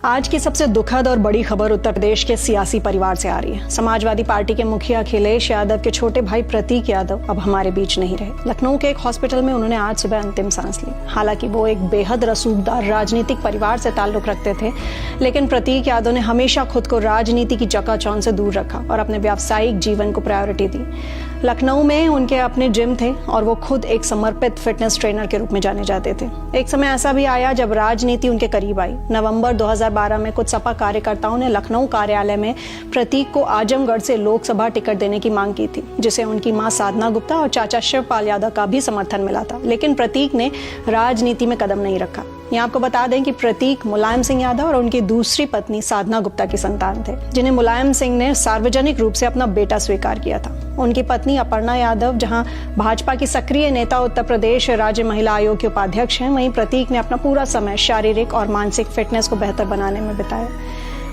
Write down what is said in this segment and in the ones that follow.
आज की सबसे दुखद और बड़ी खबर उत्तर प्रदेश के सियासी परिवार से आ रही है। समाजवादी पार्टी के मुखिया अखिलेश यादव के छोटे भाई प्रतीक यादव अब हमारे बीच नहीं रहे। लखनऊ के एक हॉस्पिटल में उन्होंने आज सुबह अंतिम सांस ली। हालांकि वो एक बेहद रसूखदार राजनीतिक परिवार से ताल्लुक रखते थे, लेकिन प्रतीक यादव ने हमेशा खुद को राजनीति की चकाचौंध से दूर रखा और अपने व्यावसायिक जीवन को प्रायोरिटी दी। लखनऊ में उनके अपने जिम थे और वो खुद एक समर्पित फिटनेस ट्रेनर के रूप में जाने जाते थे। एक समय ऐसा भी आया जब राजनीति उनके करीब आई। नवंबर 2012 में कुछ सपा कार्यकर्ताओं ने लखनऊ कार्यालय में प्रतीक को आजमगढ़ से लोकसभा टिकट देने की मांग की थी, जिसे उनकी मां साधना गुप्ता और चाचा शिवपाल यादव का भी समर्थन मिला था। लेकिन प्रतीक ने राजनीति में कदम नहीं रखा। यहाँ आपको बता दें कि प्रतीक मुलायम सिंह यादव और उनकी दूसरी पत्नी साधना गुप्ता की संतान थे, जिन्हें मुलायम सिंह ने सार्वजनिक रूप से अपना बेटा स्वीकार किया था। उनकी पत्नी अपर्णा यादव जहां भाजपा की सक्रिय नेता उत्तर प्रदेश राज्य महिला आयोग के उपाध्यक्ष हैं, वहीं प्रतीक ने अपना पूरा समय शारीरिक और मानसिक फिटनेस को बेहतर बनाने में बिताया।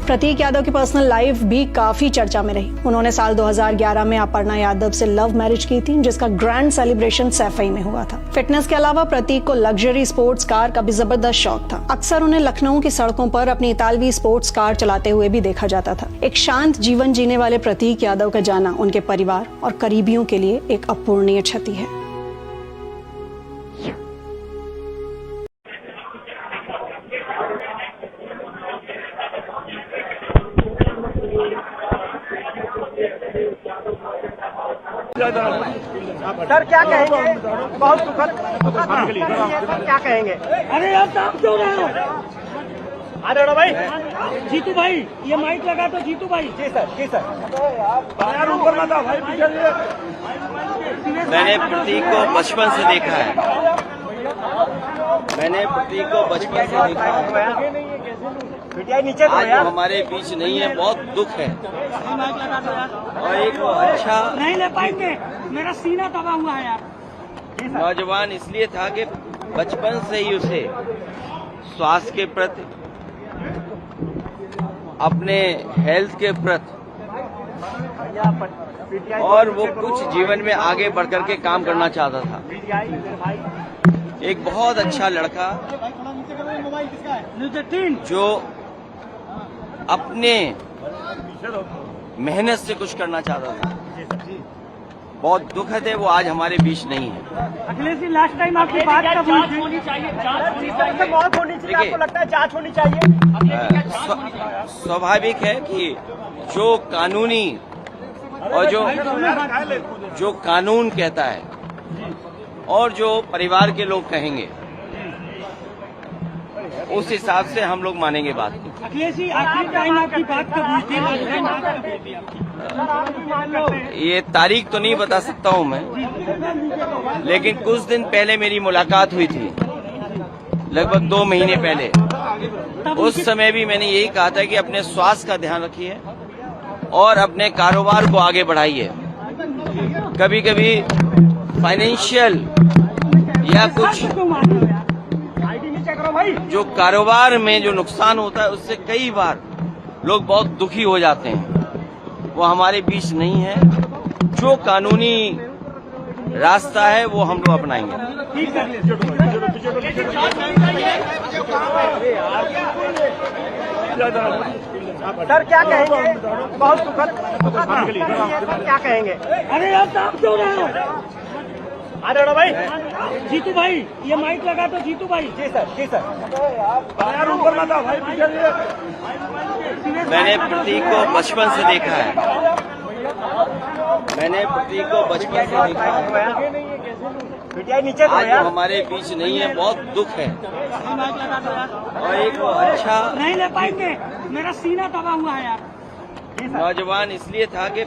प्रतीक यादव की पर्सनल लाइफ भी काफी चर्चा में रही। उन्होंने साल 2011 में अपर्णा यादव से लव मैरिज की थी, जिसका ग्रैंड सेलिब्रेशन सैफई में हुआ था। फिटनेस के अलावा प्रतीक को लग्जरी स्पोर्ट्स कार का भी जबरदस्त शौक था। अक्सर उन्हें लखनऊ की सड़कों पर अपनी इतालवी स्पोर्ट्स कार चलाते हुए भी देखा जाता था। एक शांत जीवन जीने वाले प्रतीक यादव का जाना उनके परिवार और करीबियों के लिए एक अपूरणीय क्षति है। सर क्या कहेंगे? बहुत दुखद क्या कहेंगे? अरे यार काम क्यों रहे हो? अरे भाई जीतू भाई, ये माइक लगा तो जीतू भाई। जी सर, जी सर। यार ऊपर मत आओ भाई, पीछे। मैंने प्रतीक को बचपन से देखा है। नीचे आज वो हमारे बीच नहीं है, बहुत दुख है। और एक अच्छा नहीं ले पाएंगे, मेरा सीना दबा हुआ है यार। नौजवान इसलिए था कि बचपन से ही उसे स्वास्थ्य के प्रति, अपने हेल्थ के प्रति और वो कुछ जीवन में आगे बढ़कर के काम करना चाहता था। एक बहुत अच्छा लड़का जो अपने मेहनत से कुछ करना चाहता था। बहुत दुखद है वो आज हमारे बीच नहीं है। अखिलेश जी, लास्ट टाइम आपकी बात कब हुई थी? होनी चाहिए, मौत होनी चाहिए। आपको लगता है जांच होनी चाहिए? स्वाभाविक है कि जो कानूनी और जो कानून कहता है और जो परिवार के लोग कहेंगे, उस हिसाब से हम लोग मानेंगे बात को। अखिलेश जी, आखिरी टाइम आपकी बात कब हुई थी? ये तारीख तो नहीं बता सकता हूं मैं, लेकिन कुछ दिन पहले मेरी मुलाकात हुई थी, लगभग 2 महीने पहले। उस समय भी मैंने यही कहा था कि अपने स्वास्थ्य का ध्यान रखिए और अपने कारोबार को आगे बढ़ाइए। कभी कभी फाइनेंशियल या कुछ जो कारोबार में जो नुकसान होता है, उससे कई बार लोग बहुत दुखी हो जाते हैं। वो हमारे बीच नहीं है। जो कानूनी रास्ता है वो हम लोग अपनाएंगे। सर क्या कहेंगे? बहुत दुखद क्या कहेंगे? अरे यार काम क्यों रहे हो? अरे भाई जीतू भाई, ये माइक लगा तो जीतू भाई। जी सर, जी सर। यार ऊपर मत आओ भाई, पीछे। मैंने प्रतीक को बचपन से देखा है। नीचे आज वो हमारे बीच नहीं है, बहुत दुख है। और एक अच्छा नहीं ले पाएंगे, मेरा सीना दबा हुआ है यार। नौजवान इसलिए था कि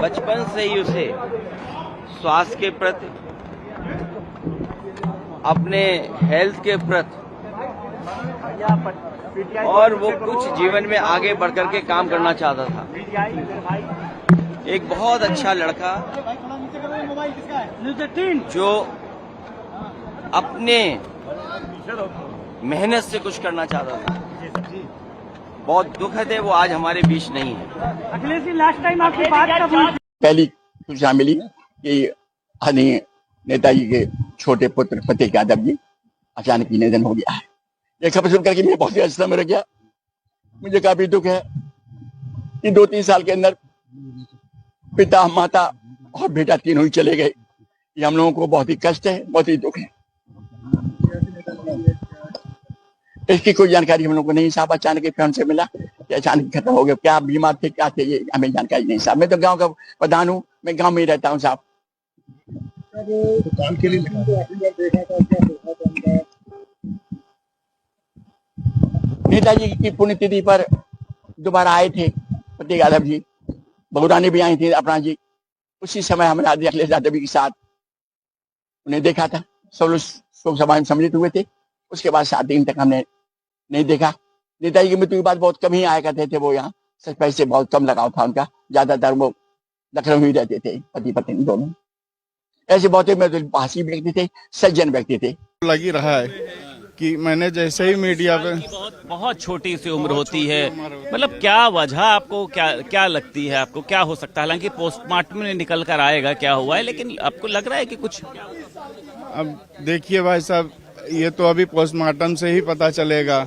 बचपन से ही उसे स्वास्थ्य के प्रति, अपने हेल्थ के प्रति और वो कुछ जीवन में आगे बढ़कर के काम करना चाहता था। एक बहुत अच्छा लड़का जो अपने मेहनत से कुछ करना चाहता था। बहुत दुखद है वो आज हमारे बीच नहीं है। अखिलेश जी, लास्ट टाइम आपकी बात कब हुई थी? पहली सूचना मिली कि आदरणीय नेताजी के छोटे पुत्र प्रतीक यादव जी अचानक ही निधन हो गया है। ये खबर सुनकर के मैं बहुत ही अचंभे में रह गया मुझे काफी दुख है कि 2-3 साल के अंदर पिता, माता और बेटा तीनों ही चले गए। ये हम लोगों को बहुत ही कष्ट है, बहुत ही दुख है। इसकी कोई जानकारी हम लोग को नहीं साहब। अचानक फोन से मिला कि अचानक खत्म हो गया। क्या बीमार थे, क्या थे, ये हमें जानकारी नहीं साहब। मैं तो गांव का प्रधान हूँ, मैं गांव में ही रहता हूँ साहब। नेताजी की पुण्यतिथि पर दोबारा आए थे प्रतीक यादव जी, बहुरानी भी आई थी अपना जी। उसी समय हमने अखिलेश यादव के साथ उन्हें देखा था। सब लोग शोक सभा में सम्मिलित हुए थे। उसके बाद 7 दिन तक हमने नहीं देखा। नेताजी की मृत्यु के बाद बहुत कम ही आया करते थे वो यहाँ। सच पैसे बहुत कम लगाव था उनका। ज्यादातर वो लखनऊ ही रहते थे, पति पत्नी दोनों। ऐसे बहुत भाषी व्यक्ति थे, सज्जन व्यक्ति थे। लग ही रहा है कि मैंने जैसे ही मीडिया पे बहुत छोटी सी उम्र होती है, मतलब क्या वजह आपको क्या लगती है, आपको क्या हो सकता है? हालांकि पोस्टमार्टम में निकल कर आएगा क्या हुआ है, लेकिन आपको लग रहा है कि कुछ? अब देखिए भाई साहब, ये तो अभी पोस्टमार्टम से ही पता चलेगा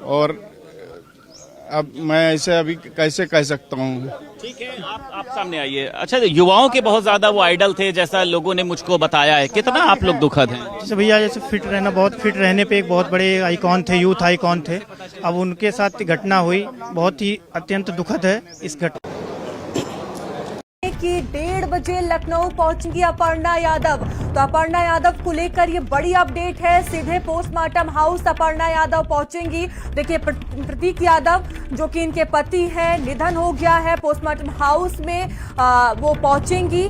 और अब मैं ऐसे अभी कैसे कह सकता हूँ। ठीक है, आप सामने आइए। अच्छा, युवाओं के बहुत ज्यादा वो आइडल थे, जैसा लोगों ने मुझको बताया है। कितना आप लोग दुखद हैं? जैसे भैया, जैसे फिट रहना, बहुत फिट रहने पे एक बहुत बड़े आइकॉन थे, यूथ आइकॉन थे। अब उनके साथ घटना हुई, बहुत ही अत्यंत दुखद है इस घटना कि 1:30 बजे लखनऊ पहुंचेंगी अपर्णा यादव। तो अपर्णा यादव को लेकर ये बड़ी अपडेट है। सीधे पोस्टमार्टम हाउस अपर्णा यादव पहुंचेंगी। देखिए, प्रतीक यादव जो कि इनके पति हैं, निधन हो गया है। पोस्टमार्टम हाउस में वो पहुंचेंगी।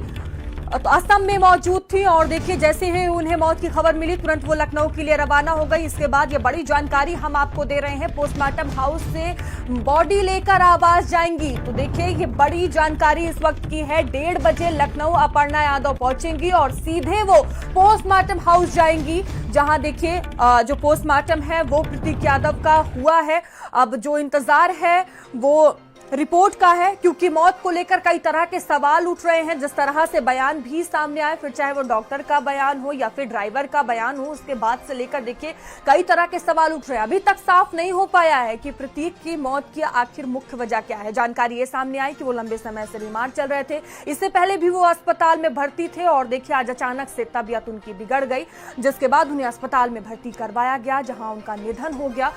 तो असम में मौजूद थी और देखिए, जैसे ही उन्हें मौत की खबर मिली तुरंत वो लखनऊ के लिए रवाना हो गई। इसके बाद ये बड़ी जानकारी हम आपको दे रहे हैं। पोस्टमार्टम हाउस से बॉडी लेकर आवास जाएंगी। तो देखिए, ये बड़ी जानकारी इस वक्त की है। 1:30 बजे लखनऊ अपर्णा यादव पहुंचेंगी और सीधे वो पोस्टमार्टम हाउस जाएंगी, जहां देखिए जो पोस्टमार्टम है वो प्रतीक यादव का हुआ है। अब जो इंतजार है वो रिपोर्ट का है, क्योंकि मौत को लेकर कई तरह के सवाल उठ रहे हैं। जिस तरह से बयान भी सामने आए, फिर चाहे वो डॉक्टर का बयान हो या फिर ड्राइवर का बयान हो, उसके बाद से लेकर देखिए कई तरह के सवाल उठ रहे हैं। अभी तक साफ नहीं हो पाया है कि प्रतीक की मौत की आखिर मुख्य वजह क्या है। जानकारी ये सामने आई कि वो लंबे समय से बीमार चल रहे थे। इससे पहले भी वो अस्पताल में भर्ती थे और देखिए आज अचानक से तबीयत उनकी बिगड़ गई, जिसके बाद उन्हें अस्पताल में भर्ती करवाया गया, जहां उनका निधन हो गया।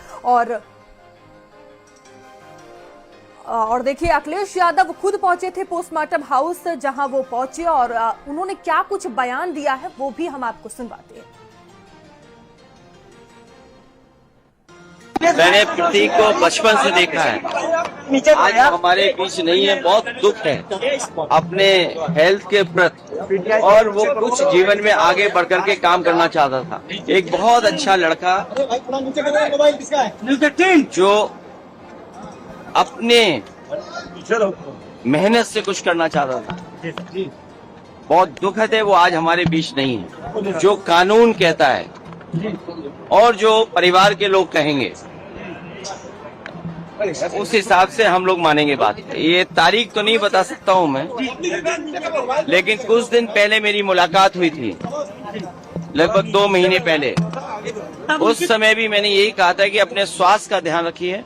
और देखिए, अखिलेश यादव खुद पहुंचे थे पोस्टमार्टम हाउस, जहां वो पहुंचे और उन्होंने क्या कुछ बयान दिया है वो भी हम आपको सुनवाते हैं। मैंने प्रतीक को बचपन से देखा है, आज हमारे बीच नहीं है। बहुत दुख है अपने हेल्थ के प्रति, और वो कुछ जीवन में आगे बढ़कर के काम करना चाहता था। एक बहुत अच्छा लड़का जो अपने मेहनत से कुछ करना चाहता था। बहुत दुखद है वो आज हमारे बीच नहीं है। जो कानून कहता है और जो परिवार के लोग कहेंगे उस हिसाब से हम लोग मानेंगे बात। ये तारीख तो नहीं बता सकता हूँ मैं, लेकिन कुछ दिन पहले मेरी मुलाकात हुई थी, लगभग 2 महीने पहले। उस समय भी मैंने यही कहा था कि अपने स्वास्थ्य का ध्यान रखिए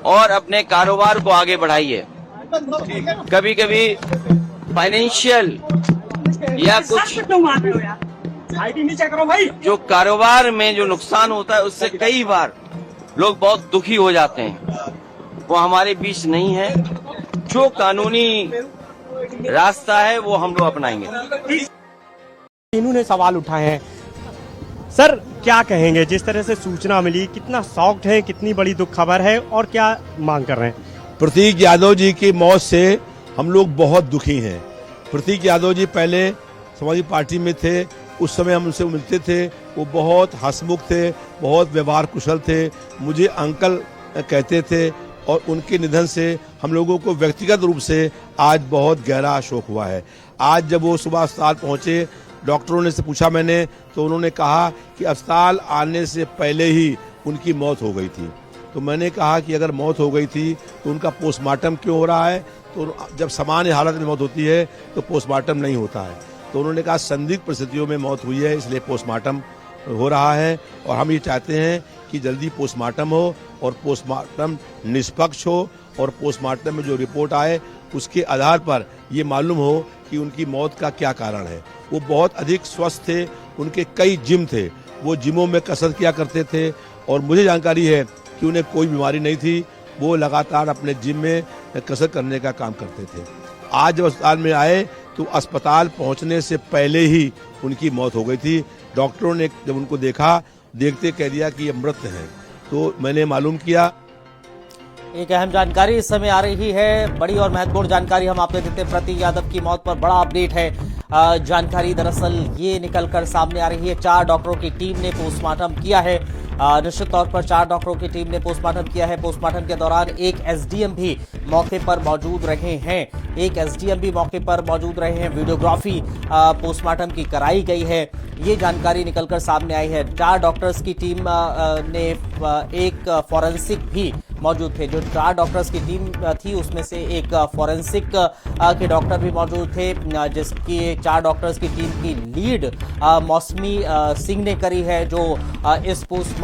और अपने कारोबार को आगे बढ़ाइए। कभी कभी फाइनेंशियल या कुछ जो कारोबार में जो नुकसान होता है उससे कई बार लोग बहुत दुखी हो जाते हैं। वो हमारे बीच नहीं है। जो कानूनी रास्ता है वो हम लोग अपनाएंगे। इन्होंने सवाल उठाए हैं। सर, क्या कहेंगे, जिस तरह से सूचना मिली, कितना शॉक्ड है, कितनी बड़ी दुख खबर है और क्या मांग कर रहे हैं? प्रतीक यादव जी की मौत से हम लोग बहुत दुखी हैं। प्रतीक यादव जी पहले समाजवादी पार्टी में थे, उस समय हम उनसे मिलते थे। वो बहुत हंसमुख थे, बहुत व्यवहार कुशल थे, मुझे अंकल कहते थे। और उनके निधन से हम लोगों को व्यक्तिगत रूप से आज बहुत गहरा शोक हुआ है। आज जब वो सुबह अस्पताल पहुंचे, डॉक्टरों ने से पूछा मैंने, तो उन्होंने कहा कि अस्पताल आने से पहले ही उनकी मौत हो गई थी। तो मैंने कहा कि अगर मौत हो गई थी तो उनका पोस्टमार्टम क्यों हो रहा है? तो जब सामान्य हालत में मौत होती है तो पोस्टमार्टम नहीं होता है। तो उन्होंने कहा संदिग्ध परिस्थितियों में मौत हुई है, इसलिए पोस्टमार्टम हो रहा है। और हम ये चाहते हैं कि जल्दी पोस्टमार्टम हो और पोस्टमार्टम निष्पक्ष हो और पोस्टमार्टम में जो रिपोर्ट आए उसके आधार पर ये मालूम हो कि उनकी मौत का क्या कारण है। वो बहुत अधिक स्वस्थ थे, उनके कई जिम थे, वो जिमों में कसरत किया करते थे और मुझे जानकारी है कि उन्हें कोई बीमारी नहीं थी। वो लगातार अपने जिम में कसरत करने का काम करते थे। आज जब अस्पताल में आए तो अस्पताल पहुंचने से पहले ही उनकी मौत हो गई थी। डॉक्टरों ने जब उनको देखा, देखते कह दिया कि ये मृत हैं। तो मैंने मालूम किया। एक अहम जानकारी इस समय आ रही है, बड़ी और महत्वपूर्ण जानकारी हम आपको देते हैं। प्रतीक यादव की मौत पर बड़ा अपडेट है। जानकारी दरअसल ये निकलकर सामने आ रही है, 4 डॉक्टरों की टीम ने पोस्टमार्टम किया है। निश्चित तौर पर 4 डॉक्टरों की टीम ने पोस्टमार्टम किया है। पोस्टमार्टम के दौरान एक एसडीएम भी मौके पर मौजूद रहे हैं। वीडियोग्राफी पोस्टमार्टम की कराई गई है। ये जानकारी निकलकर सामने आई है। 4 डॉक्टर्स की टीम ने एक फॉरेंसिक भी मौजूद थे। जो 4 डॉक्टर्स की टीम थी उसमें से एक फॉरेंसिक के डॉक्टर भी मौजूद थे, जिसकी 4 डॉक्टर्स की टीम की लीड मौसमी सिंह ने करी है, जो इस पोस्टमार्टम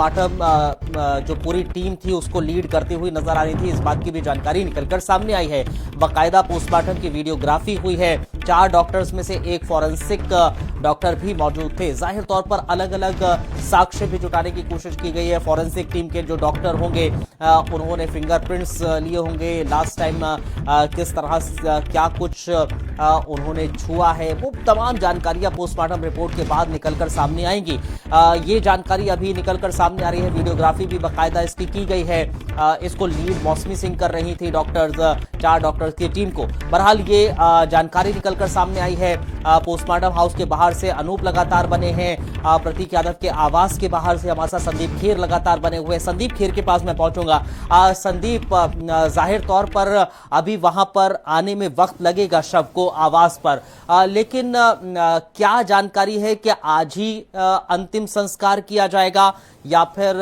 जो पूरी टीम थी उसको लीड करती हुई नजर आ रही थी। इस बात की भी जानकारी निकलकर सामने आई है। बाकायदा पोस्टमार्टम की वीडियोग्राफी हुई है। 4 डॉक्टर्स में से एक फॉरेंसिक डॉक्टर भी मौजूद थे। जाहिर तौर पर अलग अलग साक्ष्य भी जुटाने की कोशिश की गई है। फॉरेंसिक टीम के जो डॉक्टर होंगे उन्होंने फिंगरप्रिंट्स लिए होंगे, लास्ट टाइम किस तरह क्या कुछ उन्होंने छुआ है, वो तमाम जानकारियां पोस्टमार्टम रिपोर्ट के बाद निकलकर सामने आएंगी। ये जानकारी अभी निकलकर सामने आ रही है। वीडियोग्राफी भी बाकायदा इसकी की गई है। इसको लीड मौसमी सिंह कर रही थी डॉक्टर्स, 4 डॉक्टर्स की टीम को। बहरहाल ये जानकारी निकलकर सामने आई है। पोस्टमार्टम हाउस के बाहर से अनूप लगातार बने हैं। प्रतीक यादव के आवास के बाहर से हमारे साथ संदीप खेर लगातार बने हुए हैं। संदीप खेर के पास मैं पहुंचूंगा। संदीप, जाहिर तौर पर अभी वहां पर आने में वक्त लगेगा शव को आवास पर, लेकिन क्या जानकारी है कि आज ही अंतिम संस्कार किया जाएगा या फिर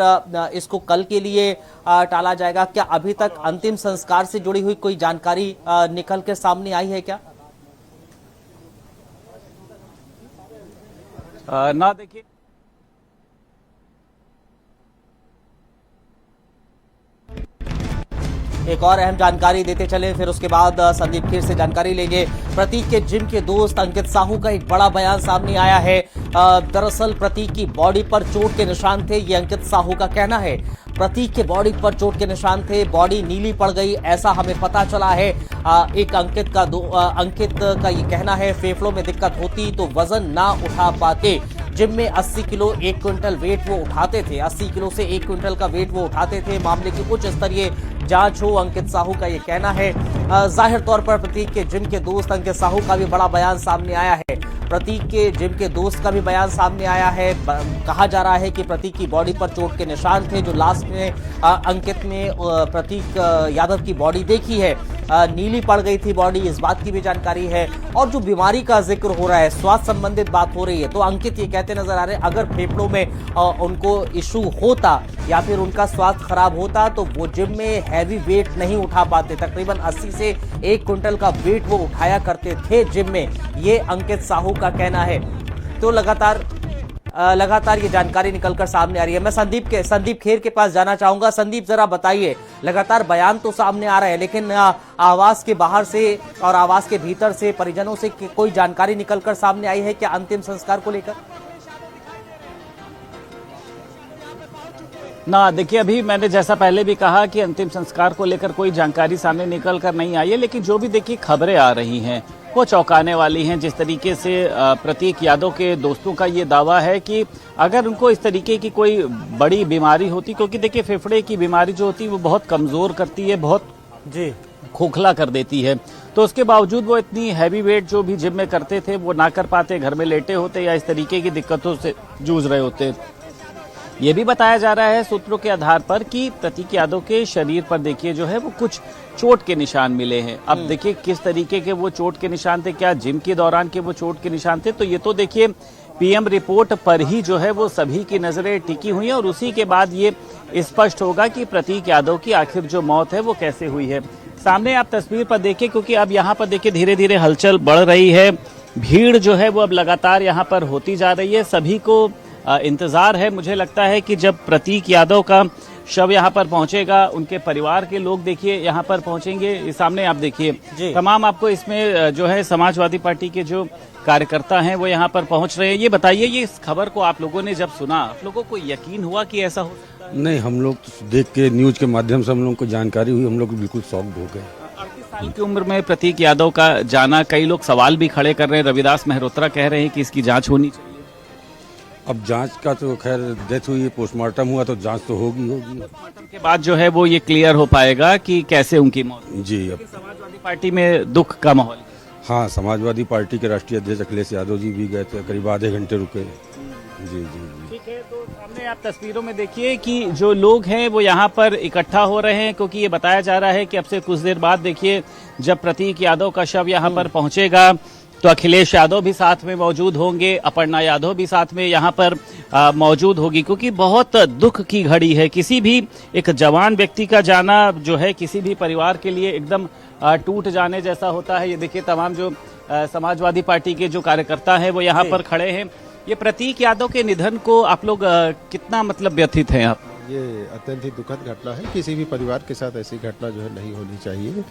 इसको कल के लिए टाला जाएगा? क्या अभी तक अंतिम संस्कार से जुड़ी हुई कोई जानकारी निकल के सामने आई है क्या? ना देखिए, एक और अहम जानकारी देते चले, फिर उसके बाद संदीप खेर से जानकारी लेंगे। प्रतीक के जिम के दोस्त अंकित साहू का एक बड़ा बयान सामने आया है। दरअसल प्रतीक की बॉडी पर चोट के निशान थे, ये अंकित साहू का कहना है। प्रतीक के बॉडी पर चोट के निशान थे, बॉडी नीली पड़ गई, ऐसा हमें पता चला है। एक अंकित का ये कहना है, फेफड़ों में दिक्कत होती तो वजन ना उठा पाते। जिम में 80 किलो 1 क्विंटल वेट वो उठाते थे, 80 किलो से 1 क्विंटल का वेट वो उठाते थे। मामले की उच्च स्तरीय जांच हो, अंकित साहू का ये कहना है। जाहिर तौर पर प्रतीक के जिम के दोस्त अंकित साहू का भी बड़ा बयान सामने आया है। प्रतीक के जिम के दोस्त का भी बयान सामने आया है। कहा जा रहा है कि प्रतीक की बॉडी पर चोट के निशान थे। जो लास्ट में अंकित ने प्रतीक यादव की बॉडी देखी है, नीली पड़ गई थी बॉडी, इस बात की भी जानकारी है। और जो बीमारी का जिक्र हो रहा है, स्वास्थ्य संबंधित बात हो रही है, तो अंकित ये कहते नजर आ रहे हैं अगर फेफड़ों में उनको इशू होता या फिर उनका स्वास्थ्य खराब होता तो वो जिम में हैवी वेट नहीं उठा पाते। तकरीबन 80 से 1 क्विंटल का वेट वो उठाया करते थे जिम में, ये अंकित साहू का कहना है। तो लगातार ये जानकारी निकलकर सामने आ रही है। मैं संदीप खेर के पास जाना चाहूंगा। संदीप, जरा बताइए, लगातार बयान तो सामने आ रहा है, लेकिन आवास के बाहर से और आवास के भीतर से परिजनों से कोई जानकारी निकलकर सामने आई है क्या अंतिम संस्कार को लेकर? ना देखिए, अभी मैंने जैसा पहले भी कहा कि अंतिम संस्कार को लेकर कोई जानकारी सामने निकल कर नहीं आई है, लेकिन जो भी देखिए खबरें आ रही हैं वो चौंकाने वाली हैं। जिस तरीके से प्रतीक यादव के दोस्तों का ये दावा है कि अगर उनको इस तरीके की कोई बड़ी बीमारी होती, क्योंकि देखिए फेफड़े की बीमारी जो होती है वो बहुत कमजोर करती है, बहुत खोखला कर देती है, तो उसके बावजूद वो इतनी हैवी वेट जो भी जिम में करते थे वो ना कर पाते, घर में लेटे होते या इस तरीके की दिक्कतों से जूझ रहे होते। ये भी बताया जा रहा है सूत्रों के आधार पर कि प्रतीक यादव के शरीर पर देखिए जो है वो कुछ चोट के निशान मिले हैं। अब देखिए किस तरीके के वो चोट के निशान थे, क्या जिम के दौरान के वो चोट के निशान थे, तो ये तो देखिए पीएम रिपोर्ट पर ही जो है वो सभी की नजरें टिकी हुई हैं और उसी के बाद ये स्पष्ट होगा कि प्रतीक यादव की आखिर जो मौत है वो कैसे हुई है। सामने आप तस्वीर पर देखिए, क्योंकि अब यहाँ पर देखिए धीरे धीरे हलचल बढ़ रही है, भीड़ जो है वो अब लगातार यहाँ पर होती जा रही है। सभी को इंतजार है। मुझे लगता है कि जब प्रतीक यादव का शव यहाँ पर पहुंचेगा, उनके परिवार के लोग देखिए यहाँ पर पहुंचेंगे। ये सामने आप देखिए तमाम आपको इसमें जो है समाजवादी पार्टी के जो कार्यकर्ता हैं वो यहाँ पर पहुंच रहे हैं। ये बताइए, ये इस खबर को आप लोगों ने जब सुना, आप लोगों को यकीन हुआ कि ऐसा हो सकता है? नहीं, हम लोग तो देख के न्यूज के माध्यम से हम लोग को जानकारी हुई, हम लोग बिल्कुल शॉक्ड हो गए। 38 साल की उम्र में प्रतीक यादव का जाना, कई लोग सवाल भी खड़े कर रहे हैं। रविदास मेहरोत्रा कह रहे हैं कि इसकी जांच होनी चाहिए। अब जांच का तो खैर डेथ हुई है, पोस्टमार्टम हुआ तो जांच तो होगी। पोस्टमार्टम के बाद जो है वो ये क्लियर हो पाएगा कि कैसे उनकी मौत हुई। जी, अब समाजवादी पार्टी में दुख का माहौल। हाँ, समाजवादी पार्टी के राष्ट्रीय अध्यक्ष अखिलेश यादव जी भी गए थे, करीब आधे घंटे रुके। जी। ठीक है, तो सामने आप तस्वीरों में देखिए कि जो लोग हैं वो यहाँ पर इकट्ठा हो रहे हैं, क्योंकि ये बताया जा रहा है कि अब से कुछ देर बाद देखिए जब प्रतीक यादव का शव यहाँ पर पहुंचेगा तो अखिलेश यादव भी साथ में मौजूद होंगे, अपर्णा यादव भी साथ में यहाँ पर मौजूद होगी, क्योंकि बहुत दुख की घड़ी है। किसी भी एक जवान व्यक्ति का जाना जो है किसी भी परिवार के लिए एकदम टूट जाने जैसा होता है। ये देखिए तमाम जो समाजवादी पार्टी के जो कार्यकर्ता हैं वो यहाँ पर खड़े हैं। ये प्रतीक यादव के निधन को आप लोग कितना मतलब व्यथित हैं आप? ये अत्यंत ही दुखद घटना है। किसी भी परिवार के साथ ऐसी घटना जो है नहीं होनी चाहिए,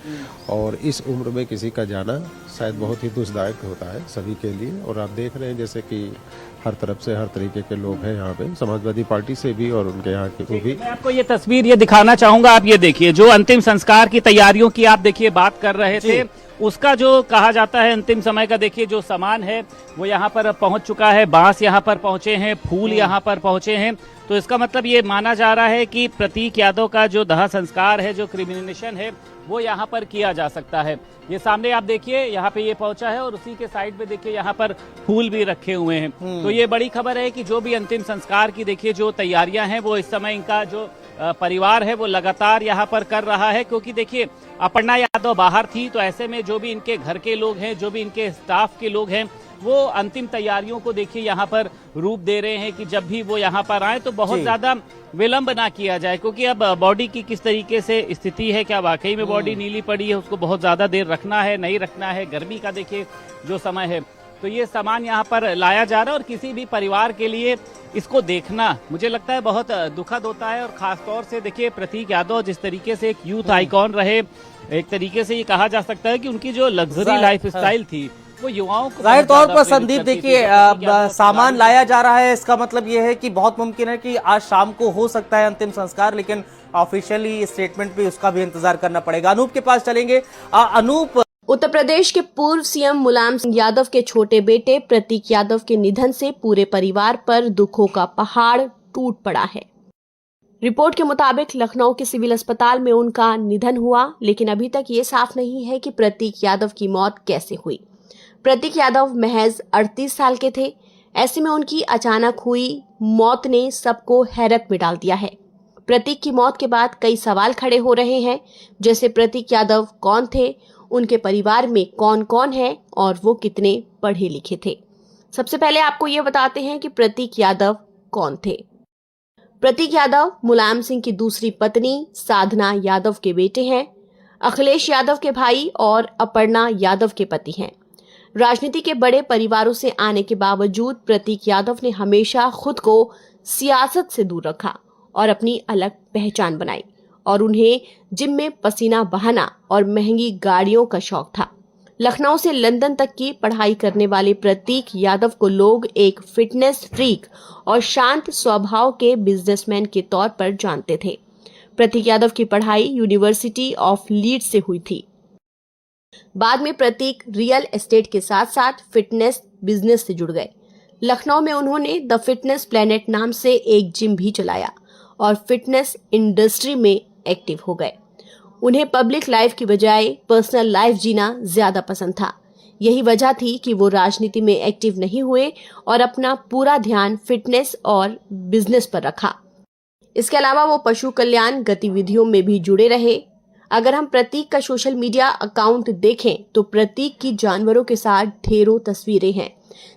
और इस उम्र में किसी का जाना शायद बहुत ही दुखदायक होता है सभी के लिए। और आप देख रहे हैं जैसे कि हर तरफ से हर तरीके के लोग हैं यहाँ पे, समाजवादी पार्टी से भी और उनके यहाँ के भी। मैं आपको ये तस्वीर ये दिखाना चाहूंगा, आप ये देखिए जो अंतिम संस्कार की तैयारियों की आप देखिए बात कर रहे थे, उसका जो कहा जाता है अंतिम समय का देखिए जो सामान है वो यहाँ पर पहुंच चुका है। बांस यहाँ पर पहुंचे हैं, फूल यहाँ पर पहुंचे हैं, तो इसका मतलब ये माना जा रहा है कि प्रतीक यादव का जो दाह संस्कार है, जो क्रिमिनेशन है, वो यहाँ पर किया जा सकता है। ये सामने आप देखिए यहाँ पे ये पहुंचा है और उसी के साइड पे देखिए यहाँ पर फूल भी रखे हुए हैं। तो ये बड़ी खबर है कि जो भी अंतिम संस्कार की देखिए जो तैयारियां हैं वो इस समय इनका जो परिवार है वो लगातार यहाँ पर कर रहा है, क्योंकि देखिए अपर्णा यादव बाहर थी, तो ऐसे में जो भी इनके घर के लोग हैं, जो भी इनके स्टाफ के लोग हैं, वो अंतिम तैयारियों को देखिए यहाँ पर रूप दे रहे हैं कि जब भी वो यहाँ पर आए तो बहुत ज्यादा विलंब ना किया जाए, क्योंकि अब बॉडी की किस तरीके से स्थिति है, क्या वाकई में बॉडी नीली पड़ी है, उसको बहुत ज्यादा देर रखना है, नहीं रखना है, गर्मी का देखिए जो समय है, तो ये सामान यहाँ पर लाया जा रहा है। और किसी भी परिवार के लिए इसको देखना मुझे लगता है बहुत दुखद होता है। और खास तौर से देखिए प्रतीक यादव जिस तरीके से एक यूथ आइकॉन रहे, एक तरीके से ये कहा जा सकता है कि उनकी जो लग्जरी लाइफ स्टाइल थी वो युवाओं को जाहिर तौर पर संदीप देखिए सामान लाया जा रहा है, इसका मतलब ये है कि बहुत मुमकिन है कि आज शाम को हो सकता है अंतिम संस्कार, लेकिन ऑफिशियली स्टेटमेंट भी उसका भी इंतजार करना पड़ेगा। अनूप के पास चलेंगे। अनूप, उत्तर प्रदेश के पूर्व सीएम मुलायम सिंह यादव के छोटे बेटे प्रतीक यादव के निधन से पूरे परिवार पर दुखों का पहाड़ टूट पड़ा है। रिपोर्ट के मुताबिक लखनऊ के सिविल अस्पताल में उनका निधन हुआ, लेकिन अभी तक ये साफ नहीं है कि प्रतीक यादव की मौत कैसे हुई। प्रतीक यादव महज 38 साल के थे। ऐसे में उनकी अचानक हुई मौत ने सबको हैरत में डाल दिया है। प्रतीक की मौत के बाद कई सवाल खड़े हो रहे हैं, जैसे प्रतीक यादव कौन थे, उनके परिवार में कौन कौन है और वो कितने पढ़े लिखे थे। सबसे पहले आपको ये बताते हैं कि प्रतीक यादव कौन थे। प्रतीक यादव मुलायम सिंह की दूसरी पत्नी साधना यादव के बेटे हैं, अखिलेश यादव के भाई और अपर्णा यादव के पति हैं। राजनीति के बड़े परिवारों से आने के बावजूद प्रतीक यादव ने हमेशा खुद को सियासत से दूर रखा और अपनी अलग पहचान बनाई, और उन्हें जिम में पसीना बहाना और महंगी गाड़ियों का शौक था। लखनऊ से लंदन तक की पढ़ाई करने वाले प्रतीक यादव को लोग एक फिटनेस फ्रीक और शांत स्वभाव के बिजनेसमैन के तौर पर जानते थे। प्रतीक यादव की पढ़ाई यूनिवर्सिटी ऑफ लीड्स से हुई थी। बाद में प्रतीक रियल एस्टेट के साथ साथ फिटनेस बिजनेस से जुड़ गए। लखनऊ में उन्होंने द फिटनेस प्लेनेट नाम से एक जिम भी चलाया और फिटनेस इंडस्ट्री में एक्टिव हो गए। उन्हें पब्लिक लाइफ की बजाय पर्सनल लाइफ जीना ज्यादा पसंद था। यही वजह थी कि वो राजनीति में एक्टिव नहीं हुए और अपना पूरा ध्यान फिटनेस और बिजनेस पर रखा। इसके अलावा वो पशु कल्याण गतिविधियों में भी जुड़े रहे। अगर हम प्रतीक का सोशल मीडिया अकाउंट देखें तो प्रतीक की जानवरों के साथ ढेरों तस्वीरें हैं,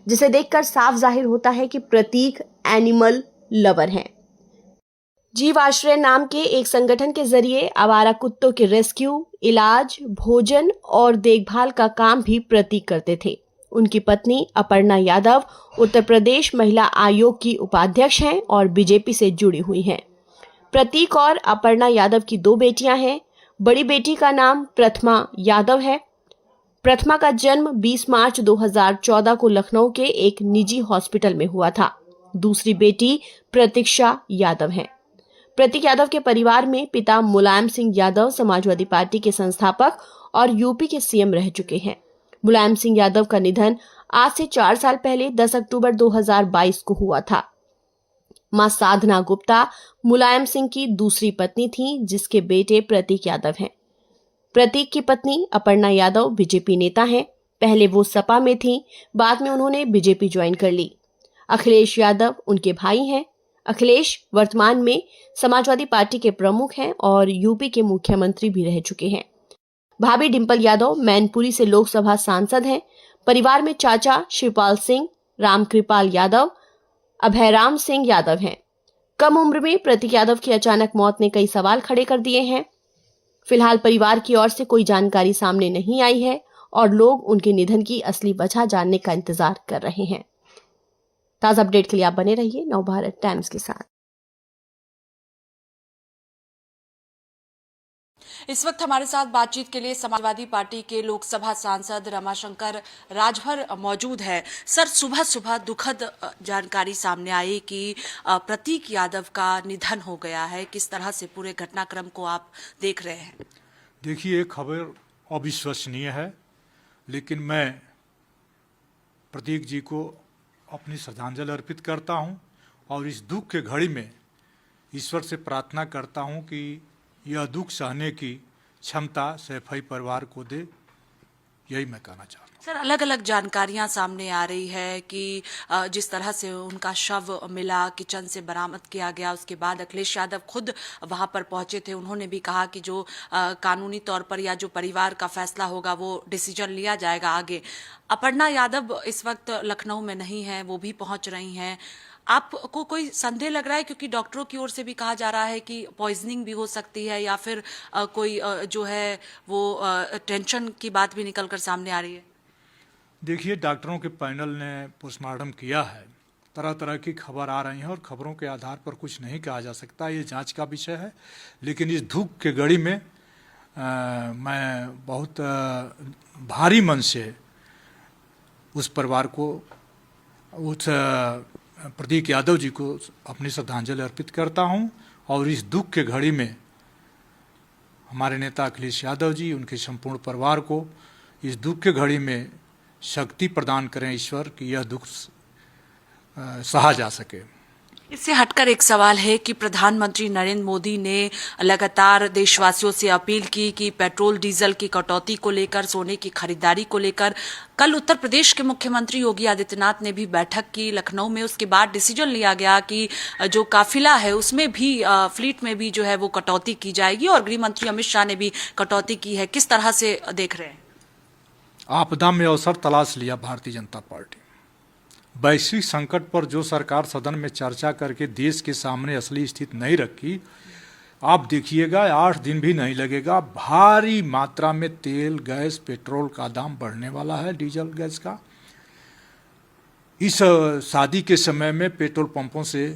जिसे देखकर साफ जाहिर होता है कि प्रतीक एनिमल लवर हैं। जीव आश्रय नाम के एक संगठन के जरिए आवारा कुत्तों के रेस्क्यू, इलाज, भोजन और देखभाल का काम भी प्रतीक करते थे। उनकी पत्नी अपर्णा यादव उत्तर प्रदेश महिला आयोग की उपाध्यक्ष हैं और बीजेपी से जुड़ी हुई हैं। प्रतीक और अपर्णा यादव की 2 बेटियां हैं। बड़ी बेटी का नाम प्रथमा यादव है। प्रथमा का जन्म 20 मार्च 2014 को लखनऊ के एक निजी हॉस्पिटल में हुआ था। दूसरी बेटी प्रतीक्षा यादव है। प्रतीक यादव के परिवार में पिता मुलायम सिंह यादव समाजवादी पार्टी के संस्थापक और यूपी के सीएम रह चुके हैं। मुलायम सिंह यादव का निधन आज से 4 साल पहले 10 अक्टूबर 2022 को हुआ था। मां साधना गुप्ता मुलायम सिंह की दूसरी पत्नी थी, जिसके बेटे प्रतीक यादव हैं। प्रतीक की पत्नी अपर्णा यादव बीजेपी नेता हैं। पहले वो सपा में थी, बाद में उन्होंने बीजेपी ज्वाइन कर ली। अखिलेश यादव उनके भाई हैं। अखिलेश वर्तमान में समाजवादी पार्टी के प्रमुख हैं और यूपी के मुख्यमंत्री भी रह चुके हैं। भाभी डिंपल यादव मैनपुरी से लोकसभा सांसद हैं। परिवार में चाचा शिवपाल सिंह, रामकृपाल यादव, अभयराम सिंह यादव हैं। कम उम्र में प्रतीक यादव की अचानक मौत ने कई सवाल खड़े कर दिए हैं। फिलहाल परिवार की ओर से कोई जानकारी सामने नहीं आई है और लोग उनके निधन की असली वजह जानने का इंतजार कर रहे हैं। ताजा अपडेट के लिए आप बने रहिए नवभारत टाइम्स के साथ। इस वक्त हमारे साथ बातचीत के लिए समाजवादी पार्टी के लोकसभा सांसद रमाशंकर राजभर मौजूद है। सर, सुबह सुबह दुखद जानकारी सामने आई कि प्रतीक यादव का निधन हो गया है। किस तरह से पूरे घटनाक्रम को आप देख रहे हैं? देखिए, ये खबर अविश्वसनीय है, लेकिन मैं प्रतीक जी को अपनी श्रद्धांजलि अर्पित करता हूं और इस दुख के घड़ी में ईश्वर से प्रार्थना करता हूं कि यह दुख सहने की क्षमता सैफई परिवार को दे। यही मैं कहना चाहता हूँ। सर, अलग अलग जानकारियां सामने आ रही है कि जिस तरह से उनका शव मिला, किचन से बरामद किया गया, उसके बाद अखिलेश यादव खुद वहां पर पहुंचे थे। उन्होंने भी कहा कि जो कानूनी तौर पर या जो परिवार का फैसला होगा वो डिसीजन लिया जाएगा आगे। अपर्णा यादव इस वक्त लखनऊ में नहीं है, वो भी पहुंच रही हैं। आपको कोई संदेह लग रहा है? क्योंकि डॉक्टरों की ओर से भी कहा जा रहा है कि पॉइजनिंग भी हो सकती है या फिर कोई जो है वो टेंशन की बात भी निकल कर सामने आ रही है। देखिए, डॉक्टरों के पैनल ने पोस्टमार्टम किया है। तरह तरह की खबर आ रही हैं और खबरों के आधार पर कुछ नहीं कहा जा सकता। ये जांच का विषय है। लेकिन इस दुख के घड़ी में मैं बहुत भारी मन से उस परिवार को, उस प्रतीक यादव जी को अपनी श्रद्धांजलि अर्पित करता हूं और इस दुख के घड़ी में हमारे नेता अखिलेश यादव जी, उनके संपूर्ण परिवार को इस दुख के घड़ी में शक्ति प्रदान करें ईश्वर कि यह दुख सहा जा सके। इससे हटकर एक सवाल है कि प्रधानमंत्री नरेंद्र मोदी ने लगातार देशवासियों से अपील की कि पेट्रोल डीजल की कटौती को लेकर, सोने की खरीदारी को लेकर। कल उत्तर प्रदेश के मुख्यमंत्री योगी आदित्यनाथ ने भी बैठक की लखनऊ में। उसके बाद डिसीजन लिया गया कि जो काफिला है उसमें भी, फ्लीट में भी जो है वो कटौती की जाएगी और गृह मंत्री अमित शाह ने भी कटौती की है। किस तरह से देख रहे हैं? आपदा में अवसर तलाश लिया भारतीय जनता पार्टी। वैश्विक संकट पर जो सरकार सदन में चर्चा करके देश के सामने असली स्थिति नहीं रखी, आप देखिएगा 8 दिन भी नहीं लगेगा, भारी मात्रा में तेल, गैस, पेट्रोल का दाम बढ़ने वाला है, डीजल गैस का। इस शादी के समय में पेट्रोल पंपों से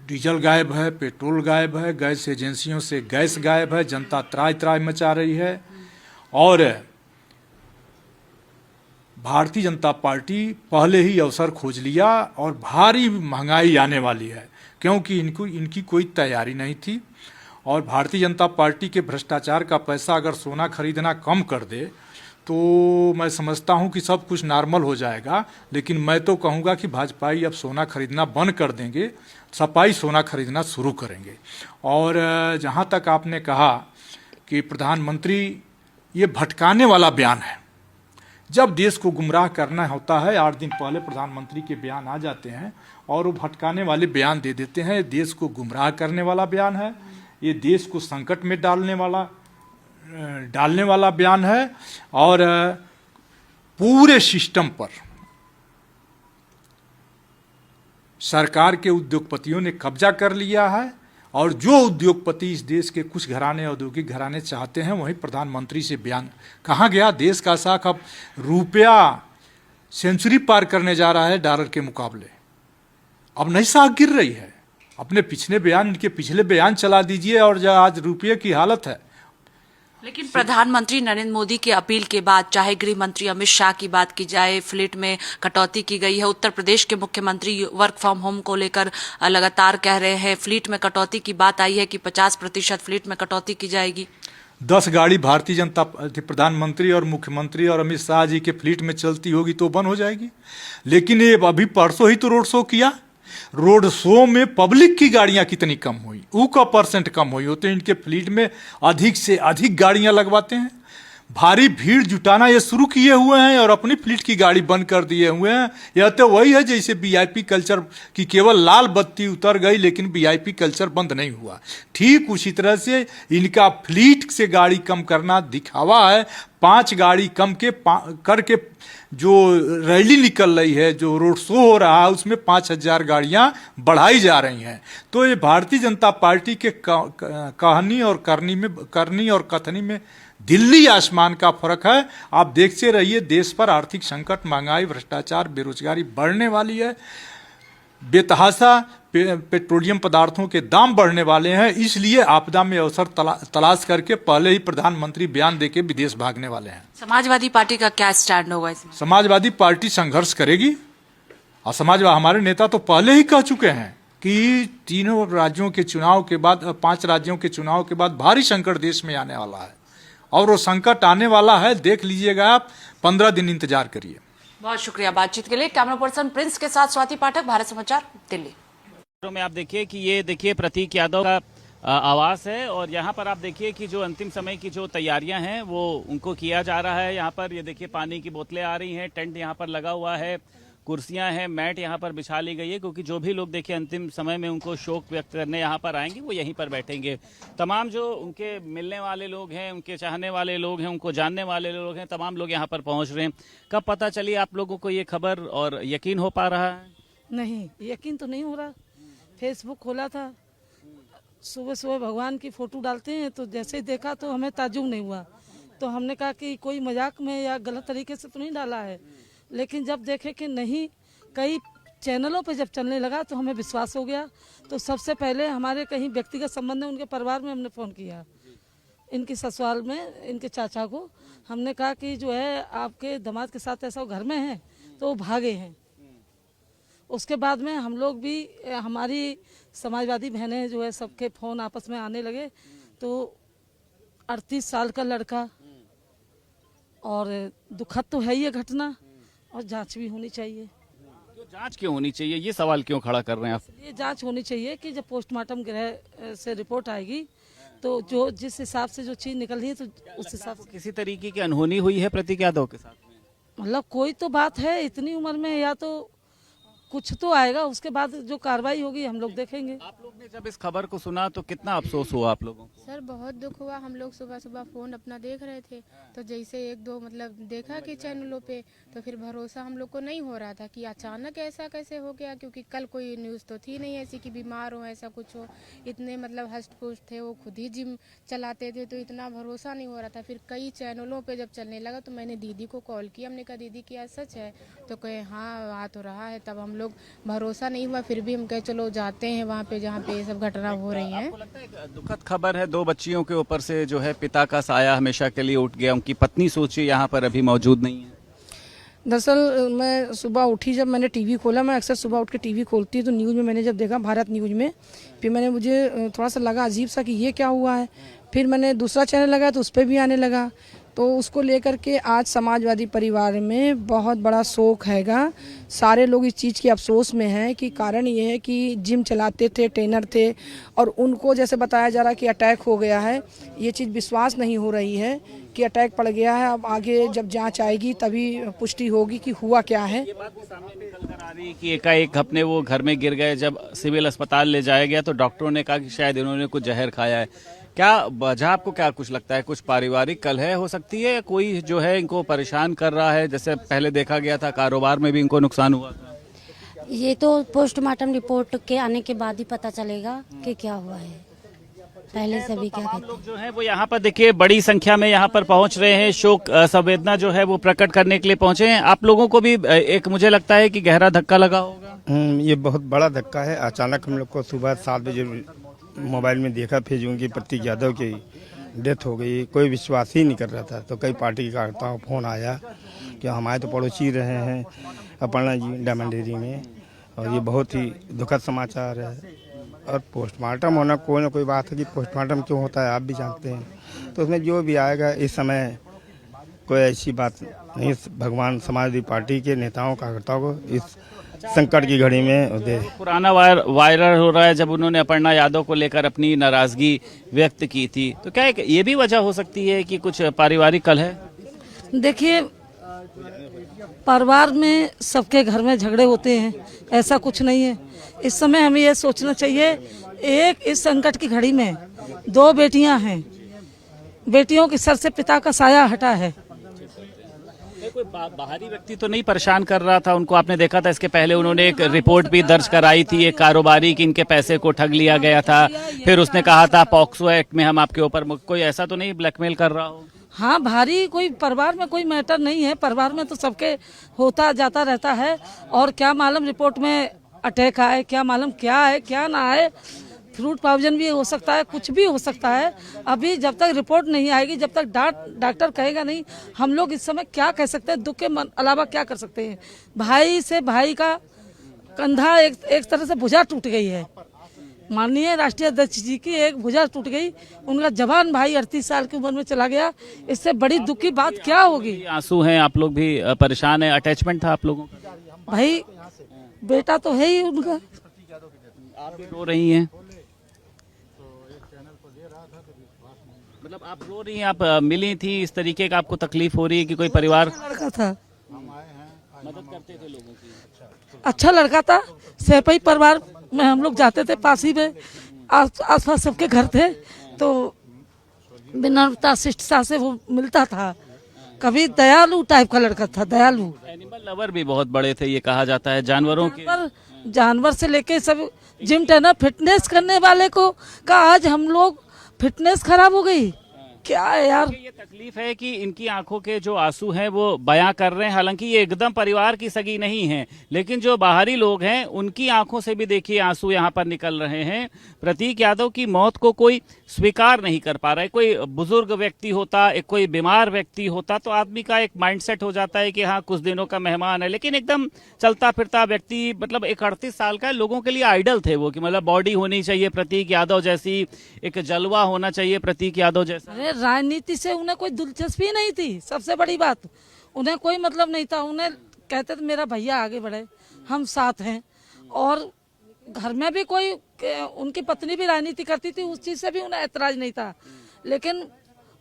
डीजल गायब है, पेट्रोल गायब है, गैस एजेंसियों से गैस गायब है, जनता त्राहि त्राहि मचा रही है। और भारतीय जनता पार्टी पहले ही अवसर खोज लिया और भारी महंगाई आने वाली है, क्योंकि इनकी कोई तैयारी नहीं थी। और भारतीय जनता पार्टी के भ्रष्टाचार का पैसा अगर सोना खरीदना कम कर दे तो मैं समझता हूं कि सब कुछ नॉर्मल हो जाएगा। लेकिन मैं तो कहूंगा कि भाजपाई अब सोना खरीदना बंद कर देंगे, सपाई सोना खरीदना शुरू करेंगे। और जहां तक आपने कहा कि प्रधानमंत्री, ये भटकाने वाला बयान है। जब देश को गुमराह करना होता है, 8 दिन पहले प्रधानमंत्री के बयान आ जाते हैं और वो भटकाने वाले बयान दे देते हैं। देश को गुमराह करने वाला बयान है, ये देश को संकट में डालने वाला बयान है। और पूरे सिस्टम पर सरकार के उद्योगपतियों ने कब्जा कर लिया है और जो उद्योगपति इस देश के कुछ घराने औद्योगिक घराने चाहते हैं वही प्रधानमंत्री से बयान कहाँ गया। देश का साख अब रुपया सेंचुरी पार करने जा रहा है डॉलर के मुकाबले, अब नहीं साख गिर रही है। अपने पिछले बयान, इनके पिछले बयान चला दीजिए और जो आज रुपये की हालत है। लेकिन प्रधानमंत्री नरेंद्र मोदी की अपील के बाद, चाहे गृह मंत्री अमित शाह की बात की जाए, फ्लीट में कटौती की गई है। उत्तर प्रदेश के मुख्यमंत्री वर्क फ्रॉम होम को लेकर लगातार कह रहे हैं, फ्लीट में कटौती की बात आई है कि 50% फ्लीट में कटौती की जाएगी। 10 गाड़ी भारतीय जनता प्रधानमंत्री और मुख्यमंत्री और अमित शाह जी के फ्लीट में चलती होगी तो बंद हो जाएगी। लेकिन ये अभी परसों ही तो रोड शो किया, रोड शो में पब्लिक की गाड़ियां कितनी कम हुई, ऊ का % कम हुई होते। इनके फ्लीट में अधिक से अधिक गाड़ियां लगवाते हैं, भारी भीड़ जुटाना ये शुरू किए हुए हैं और अपनी फ्लीट की गाड़ी बंद कर दिए हुए हैं। यह तो वही है जैसे वीआईपी कल्चर की केवल लाल बत्ती उतर गई लेकिन वीआईपी कल्चर बंद नहीं हुआ। ठीक उसी तरह से इनका फ्लीट से गाड़ी कम करना दिखावा है। 5 गाड़ी कम करके जो रैली निकल रही है, जो रोड शो हो रहा है, उसमें 5000 गाड़ियां बढ़ाई जा रही हैं। तो ये भारतीय जनता पार्टी के कहानी और करनी और कथनी में दिल्ली आसमान का फर्क है। आप देखते रहिए, देश पर आर्थिक संकट, महंगाई, भ्रष्टाचार, बेरोजगारी बढ़ने वाली है, बेतहाशा पेट्रोलियम पदार्थों के दाम बढ़ने वाले हैं। इसलिए आपदा में अवसर तलाश करके पहले ही प्रधानमंत्री बयान देके विदेश भागने वाले हैं। समाजवादी पार्टी का क्या स्टैंड होगा इसमें? समाजवादी पार्टी संघर्ष करेगी और हमारे नेता तो पहले ही कह चुके हैं कि 3 राज्यों के चुनाव के बाद, 5 राज्यों के चुनाव के बाद भारी संकट देश में आने वाला है और वो संकट आने वाला है। देख लीजिएगा आप, 15 दिन इंतजार करिए। बहुत शुक्रिया बातचीत के लिए। कैमरा पर्सन प्रिंस के साथ स्वाति पाठक, भारत समाचार, दिल्ली। में आप देखिए कि ये देखिए प्रतीक यादव का आवास है और यहाँ पर आप देखिए कि जो अंतिम समय की जो तैयारियां हैं वो उनको किया जा रहा है। यहाँ पर ये देखिए पानी की बोतलें आ रही हैं, टेंट यहाँ पर लगा हुआ है, कुर्सियां हैं, मैट यहाँ पर बिछा ली गई है, क्योंकि जो भी लोग देखिए अंतिम समय में उनको शोक व्यक्त करने यहाँ पर आएंगे वो यहीं पर बैठेंगे। तमाम जो उनके मिलने वाले लोग हैं, उनके चाहने वाले लोग हैं, उनको जानने वाले लोग हैं, तमाम लोग यहाँ पर पहुँच रहे हैं। कब पता चली आप लोगों को ये खबर और यकीन हो पा रहा है? नहीं, यकीन तो नहीं हो रहा। फेसबुक खोला था, सुबह सुबह भगवान की फोटो डालते हैं तो जैसे ही देखा तो हमें ताज्जुब नहीं हुआ। तो हमने कहा कि कोई मजाक में या गलत तरीके से तो नहीं डाला है। लेकिन जब देखे कि नहीं, कई चैनलों पे जब चलने लगा तो हमें विश्वास हो गया। तो सबसे पहले हमारे कहीं व्यक्तिगत संबंध है, उनके परिवार में हमने फ़ोन किया, इनकी ससुराल में इनके चाचा को। हमने कहा कि जो है आपके दामाद के साथ ऐसा घर में है, तो वो भागे हैं। उसके बाद में हम लोग भी, हमारी समाजवादी बहनें जो है, सबके फ़ोन आपस में आने लगे। तो 38 साल का लड़का, और दुखद तो है ये घटना, और जांच भी होनी चाहिए। तो जांच क्यों होनी चाहिए, ये सवाल क्यों खड़ा कर रहे हैं आप? ये जांच होनी चाहिए कि जब पोस्टमार्टम गृह से रिपोर्ट आएगी तो जो जिस हिसाब से जो चीज़ निकल रही है तो उस हिसाब से। किसी तरीके की अनहोनी हुई है प्रतीक यादव के साथ में? मतलब कोई तो बात है इतनी उम्र में, या तो कुछ तो आएगा, उसके बाद जो कार्रवाई होगी हम लोग देखेंगे। आप लोग ने जब इस खबर को सुना तो कितना अफसोस हुआ आप लोगों को? सर बहुत दुख हुआ। हम लोग सुबह सुबह फ़ोन अपना देख रहे थे तो जैसे 1-2 मतलब देखा कि चैनलों पे, तो फिर भरोसा हम लोग को नहीं हो रहा था कि अचानक ऐसा कैसे हो गया, क्योंकि कल कोई न्यूज़ तो थी नहीं ऐसी कि बीमार हो, ऐसा कुछ हो। इतने मतलब हष्ट पुष्ट थे, वो खुद ही जिम चलाते थे, तो इतना भरोसा नहीं हो रहा था। फिर कई चैनलों पर जब चलने लगा तो मैंने दीदी को कॉल किया, हमने कहा दीदी क्या सच है? तो कहे हाँ आ तो रहा है। तब हम लोग भरोसा नहीं हुआ, फिर भी हम कहे चलो जाते हैं वहाँ पे जहाँ पे ये सब घटना हो रही है। आपको लगता है दुखद खबर है, 2 बच्चियों के ऊपर से जो है पिता का साया हमेशा के लिए उठ गया। उनकी पत्नी सोचिए यहाँ पर अभी मौजूद नहीं है। दरअसल मैं सुबह उठी, जब मैंने टीवी खोला, मैं अक्सर सुबह उठ के टीवी खोलती हूँ, तो न्यूज़ में मैंने जब देखा, भारत न्यूज़ में, फिर मुझे थोड़ा सा लगा अजीब सा कि ये क्या हुआ है। फिर मैंने दूसरा चैनल लगाया तो उस पर भी आने लगा। तो उसको लेकर के आज समाजवादी परिवार में बहुत बड़ा शोक हैगा। सारे लोग इस चीज़ की अफसोस में हैं कि कारण ये है कि जिम चलाते थे, ट्रेनर थे, और उनको जैसे बताया जा रहा है कि अटैक हो गया है। ये चीज़ विश्वास नहीं हो रही है कि अटैक पड़ गया है। अब आगे जब जांच आएगी तभी पुष्टि होगी कि हुआ क्या है। ये बात भी सामने निकल कर आ रही है कि एकाएक अपने वो घर में गिर गए। जब सिविल अस्पताल ले जाया गया तो डॉक्टरों ने कहा कि शायद इन्होंने कुछ जहर खाया है। क्या वजह आपको क्या कुछ लगता है? कुछ पारिवारिक कलह हो सकती है, या कोई जो है इनको परेशान कर रहा है? जैसे पहले देखा गया था, कारोबार में भी इनको नुकसान हुआ था। ये तो पोस्टमार्टम रिपोर्ट के आने के बाद ही पता चलेगा कि क्या हुआ है। पहले से भी क्या कहते लोग जो है वो यहाँ पर देखिए बड़ी संख्या में यहाँ पर पहुँच रहे हैं, शोक संवेदना जो है वो प्रकट करने के लिए पहुँचे हैं। आप लोगों को भी एक मुझे लगता है कि गहरा धक्का लगा होगा। ये बहुत बड़ा धक्का है। अचानक हम लोग को सुबह 7 बजे मोबाइल में देखा फेसबुक की प्रतीक यादव की डेथ हो गई। कोई विश्वास ही नहीं कर रहा था। तो कई पार्टी के कार्यकर्ताओं को फोन आया कि हमारे तो पड़ोसी रहे हैं अपर्णा जी डायमंड डेयरी में, और ये बहुत ही दुखद समाचार है। और पोस्टमार्टम होना कोई ना कोई बात है कि पोस्टमार्टम क्यों होता है आप भी जानते हैं। तो उसमें जो भी आएगा, इस समय कोई ऐसी बात नहीं। भगवान समाजवादी पार्टी के नेताओं कार्यकर्ताओं को इस संकट की घड़ी में दे। पुराना वायरल हो रहा है जब उन्होंने अपर्णा यादव को लेकर अपनी नाराजगी व्यक्त की थी, तो क्या ये भी वजह हो सकती है कि कुछ पारिवारिक कलह? देखिए, परिवार में सबके घर में झगड़े होते हैं, ऐसा कुछ नहीं है। इस समय हमें ये सोचना चाहिए, एक इस संकट की घड़ी में 2 बेटियां हैं, बेटियों के सर से पिता का साया हटा है। कोई बाहरी व्यक्ति तो नहीं परेशान कर रहा था उनको? आपने देखा था इसके पहले उन्होंने एक रिपोर्ट भी दर्ज कराई थी, एक कारोबारी की इनके पैसे को ठग लिया गया था, फिर उसने कहा था पॉक्सो एक्ट में हम आपके ऊपर, कोई ऐसा तो नहीं ब्लैकमेल कर रहा हो? हाँ, भारी कोई परिवार में कोई मैटर नहीं है। परिवार में तो सबके होता जाता रहता है, और क्या मालूम रिपोर्ट में अटैक आए, क्या मालूम क्या है क्या ना आए, फ्रूट पॉइजन भी हो सकता है, कुछ भी हो सकता है। अभी जब तक रिपोर्ट नहीं आएगी, जब तक डॉक्टर कहेगा नहीं, हम लोग इस समय क्या कह सकते हैं? दुख के अलावा क्या कर सकते हैं? भाई से भाई का कंधा एक तरह से भुजा टूट गई है। माननीय राष्ट्रीय अध्यक्ष जी की एक भुजा टूट गई, उनका जवान भाई 38 साल की उम्र में चला गया। इससे बड़ी दुख की बात क्या होगी? आंसू हैं, आप लोग भी परेशान हैं। अटैचमेंट था आप लोगों का? भाई बेटा तो है ही उनका। आप भी रो रही हैं? मतलब आप रो रही हैं, आप मिली थी, इस तरीके का आपको तकलीफ हो रही है कि कोई परिवार? लड़का था, मदद करते थे लोगों की, अच्छा लड़का था। सेपई परिवार में हम लोग जाते थे, पास ही में आसपास सबके घर थे, तो विनम्रता शिष्टता से वो मिलता था। कभी दयालु टाइप का लड़का था, दयालु। एनिमल लवर भी बहुत बड़े थे ये कहा जाता है, जानवरों के। जानवर से लेके सब जिम ट्रेनर, फिटनेस करने वाले को का आज हम लोग फिटनेस खराब हो गई। क्या है यार? ये तकलीफ है कि इनकी आंखों के जो आंसू हैं वो बयां कर रहे हैं। हालांकि ये एकदम परिवार की सगी नहीं है, लेकिन जो बाहरी लोग हैं उनकी आंखों से भी देखिए आंसू यहाँ पर निकल रहे हैं। प्रतीक यादव की मौत को कोई स्वीकार नहीं कर पा रहा है। कोई बुजुर्ग व्यक्ति होता, एक कोई बीमार व्यक्ति होता तो आदमी का एक माइंडसेट हो जाता है कि हाँ कुछ दिनों का मेहमान है, लेकिन एकदम चलता फिरता व्यक्ति, मतलब एक 38 साल का, लोगों के लिए आइडल थे वो, कि मतलब बॉडी होनी चाहिए प्रतीक यादव जैसी, एक जलवा होना चाहिए प्रतीक यादव जैसा। राजनीति से उन्हें कोई दिलचस्पी नहीं थी, सबसे बड़ी बात। उन्हें कोई मतलब नहीं था। उन्हें कहते थे मेरा भैया आगे बढ़े, हम साथ हैं। और घर में भी कोई, उनकी पत्नी भी राजनीति करती थी, उस चीज से भी उन्हें ऐतराज नहीं था। लेकिन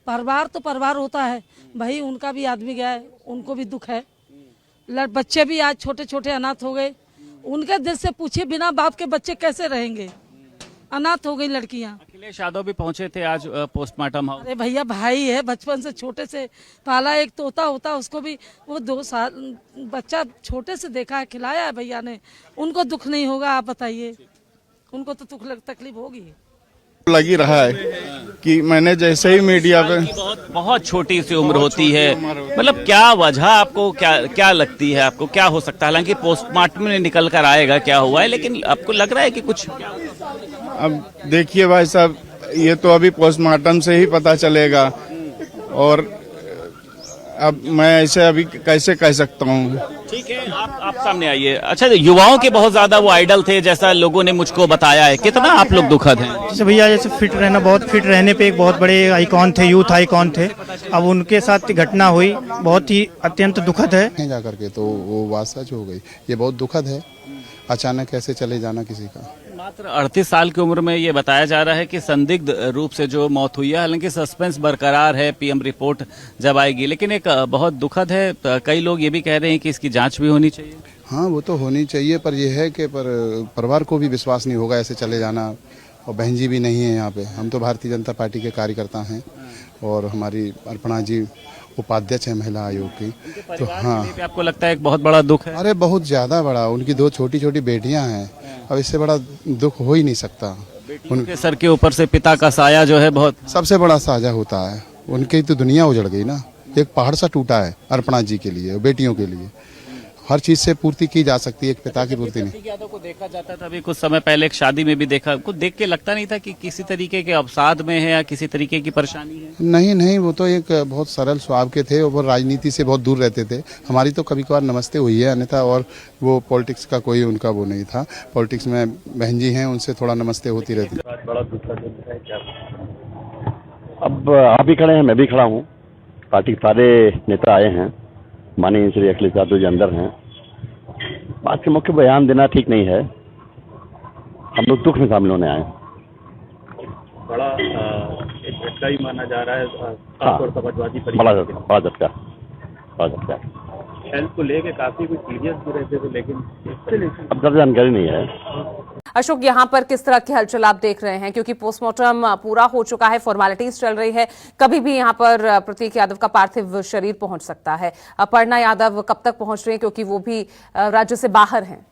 परिवार तो परिवार होता है भाई, उनका भी आदमी गया है, उनको भी दुख है। बच्चे भी आज छोटे छोटे अनाथ हो गए। उनके दिल से पूछिए, बिना बाप के बच्चे कैसे रहेंगे? अनाथ हो गई लड़कियां। अखिलेश यादव भी पहुंचे थे आज पोस्टमार्टम हाउस। अरे भैया भाई है, बचपन से छोटे से पाला। एक तोता होता, उसको भी वो 2 साल बच्चा छोटे से देखा है, खिलाया है भैया ने। उनको दुख नहीं होगा? आप बताइए, उनको तो दुख तकलीफ होगी। लगी रहा है कि मैंने जैसे ही मीडिया पे, बहुत छोटी सी उम्र होती है, मतलब क्या वजह आपको क्या लगती है? आपको क्या हो सकता है? हालांकि पोस्टमार्टम में निकल कर आएगा क्या हुआ है, लेकिन आपको लग रहा है कि कुछ? अब देखिए भाई साहब, ये तो अभी पोस्टमार्टम से ही पता चलेगा, और अब मैं ऐसे अभी कैसे कह सकता हूँ? ठीक है, आप सामने आइए। अच्छा, युवाओं के बहुत ज्यादा वो आइडल थे जैसा लोगों ने मुझको बताया है, कितना आप लोग दुखद हैं? जैसे भैया, जैसे फिट रहना, बहुत फिट रहने पे एक बहुत बड़े आइकॉन थे, यूथ आइकॉन थे। अब उनके साथ घटना हुई, बहुत ही अत्यंत दुखद है। जा करके तो वो बात सच हो गई, ये बहुत दुखद है। अचानक कैसे चले जाना किसी का। मात्र 38 साल की उम्र में ये बताया जा रहा है कि संदिग्ध रूप से जो मौत हुई है। हालांकि सस्पेंस बरकरार है, पीएम रिपोर्ट जब आएगी, लेकिन एक बहुत दुखद है। कई लोग ये भी कह रहे हैं कि इसकी जांच भी होनी चाहिए। हाँ, वो तो होनी चाहिए, पर यह है कि परिवार को भी विश्वास नहीं होगा ऐसे चले जाना। और बहन जी भी नहीं है यहाँ पे। हम तो भारतीय जनता पार्टी के कार्यकर्ता हैं, और हमारी अर्पणा जी उपाध्यक्ष है महिला आयोग की। तो हाँ, आपको लगता है एक बहुत बड़ा दुख है? अरे बहुत ज़्यादा बड़ा, उनकी 2 छोटी छोटी बेटियां हैं, अब इससे बड़ा दुख हो ही नहीं सकता। उनके सर के ऊपर से पिता का साया जो है बहुत सबसे बड़ा साझा होता है, उनकी तो दुनिया उजड़ गई ना, एक पहाड़ सा टूटा है अर्पणा जी के लिए, बेटियों के लिए। हर चीज से पूर्ति की जा सकती है, एक पिता की पूर्ति नहीं। यादव को देखा जाता था अभी कुछ समय पहले एक शादी में भी देखा, कुछ देख के लगता नहीं था कि किसी तरीके के अवसाद में है या किसी तरीके की परेशानी है? नहीं नहीं, वो तो एक बहुत सरल स्वभाव के थे, वो राजनीति से बहुत दूर रहते थे। हमारी तो कभी कभार नमस्ते हुई है अन्यथा, और वो पॉलिटिक्स का कोई उनका वो नहीं था। पॉलिटिक्स में बहन जी हैं, उनसे थोड़ा नमस्ते होती रहती। बड़ा दुखद है क्या? अब आप भी खड़े हैं, मैं भी खड़ा हूँ, पार्टी के सारे नेता आए हैं, माननीय श्री अखिलेश यादव जी अंदर हैं। बात के मुख्य बयान देना ठीक नहीं है, हम लोग दुख में शामिल होने आए हैं। बड़ा एक झटका ही माना जा रहा है, हाँ, समाजवादी बड़ा झटका। हेल्थ को लेके काफी कुछ सीरियस भी रहते थे, लेकिन अब ज्यादा जानकारी नहीं है। अशोक, यहाँ पर किस तरह की हलचल आप देख रहे हैं, क्योंकि पोस्टमार्टम पूरा हो चुका है, फॉर्मेलिटीज चल रही है, कभी भी यहाँ पर प्रतीक यादव का पार्थिव शरीर पहुंच सकता है। अपर्णा यादव कब तक पहुंच रही है, क्योंकि वो भी राज्य से बाहर हैं?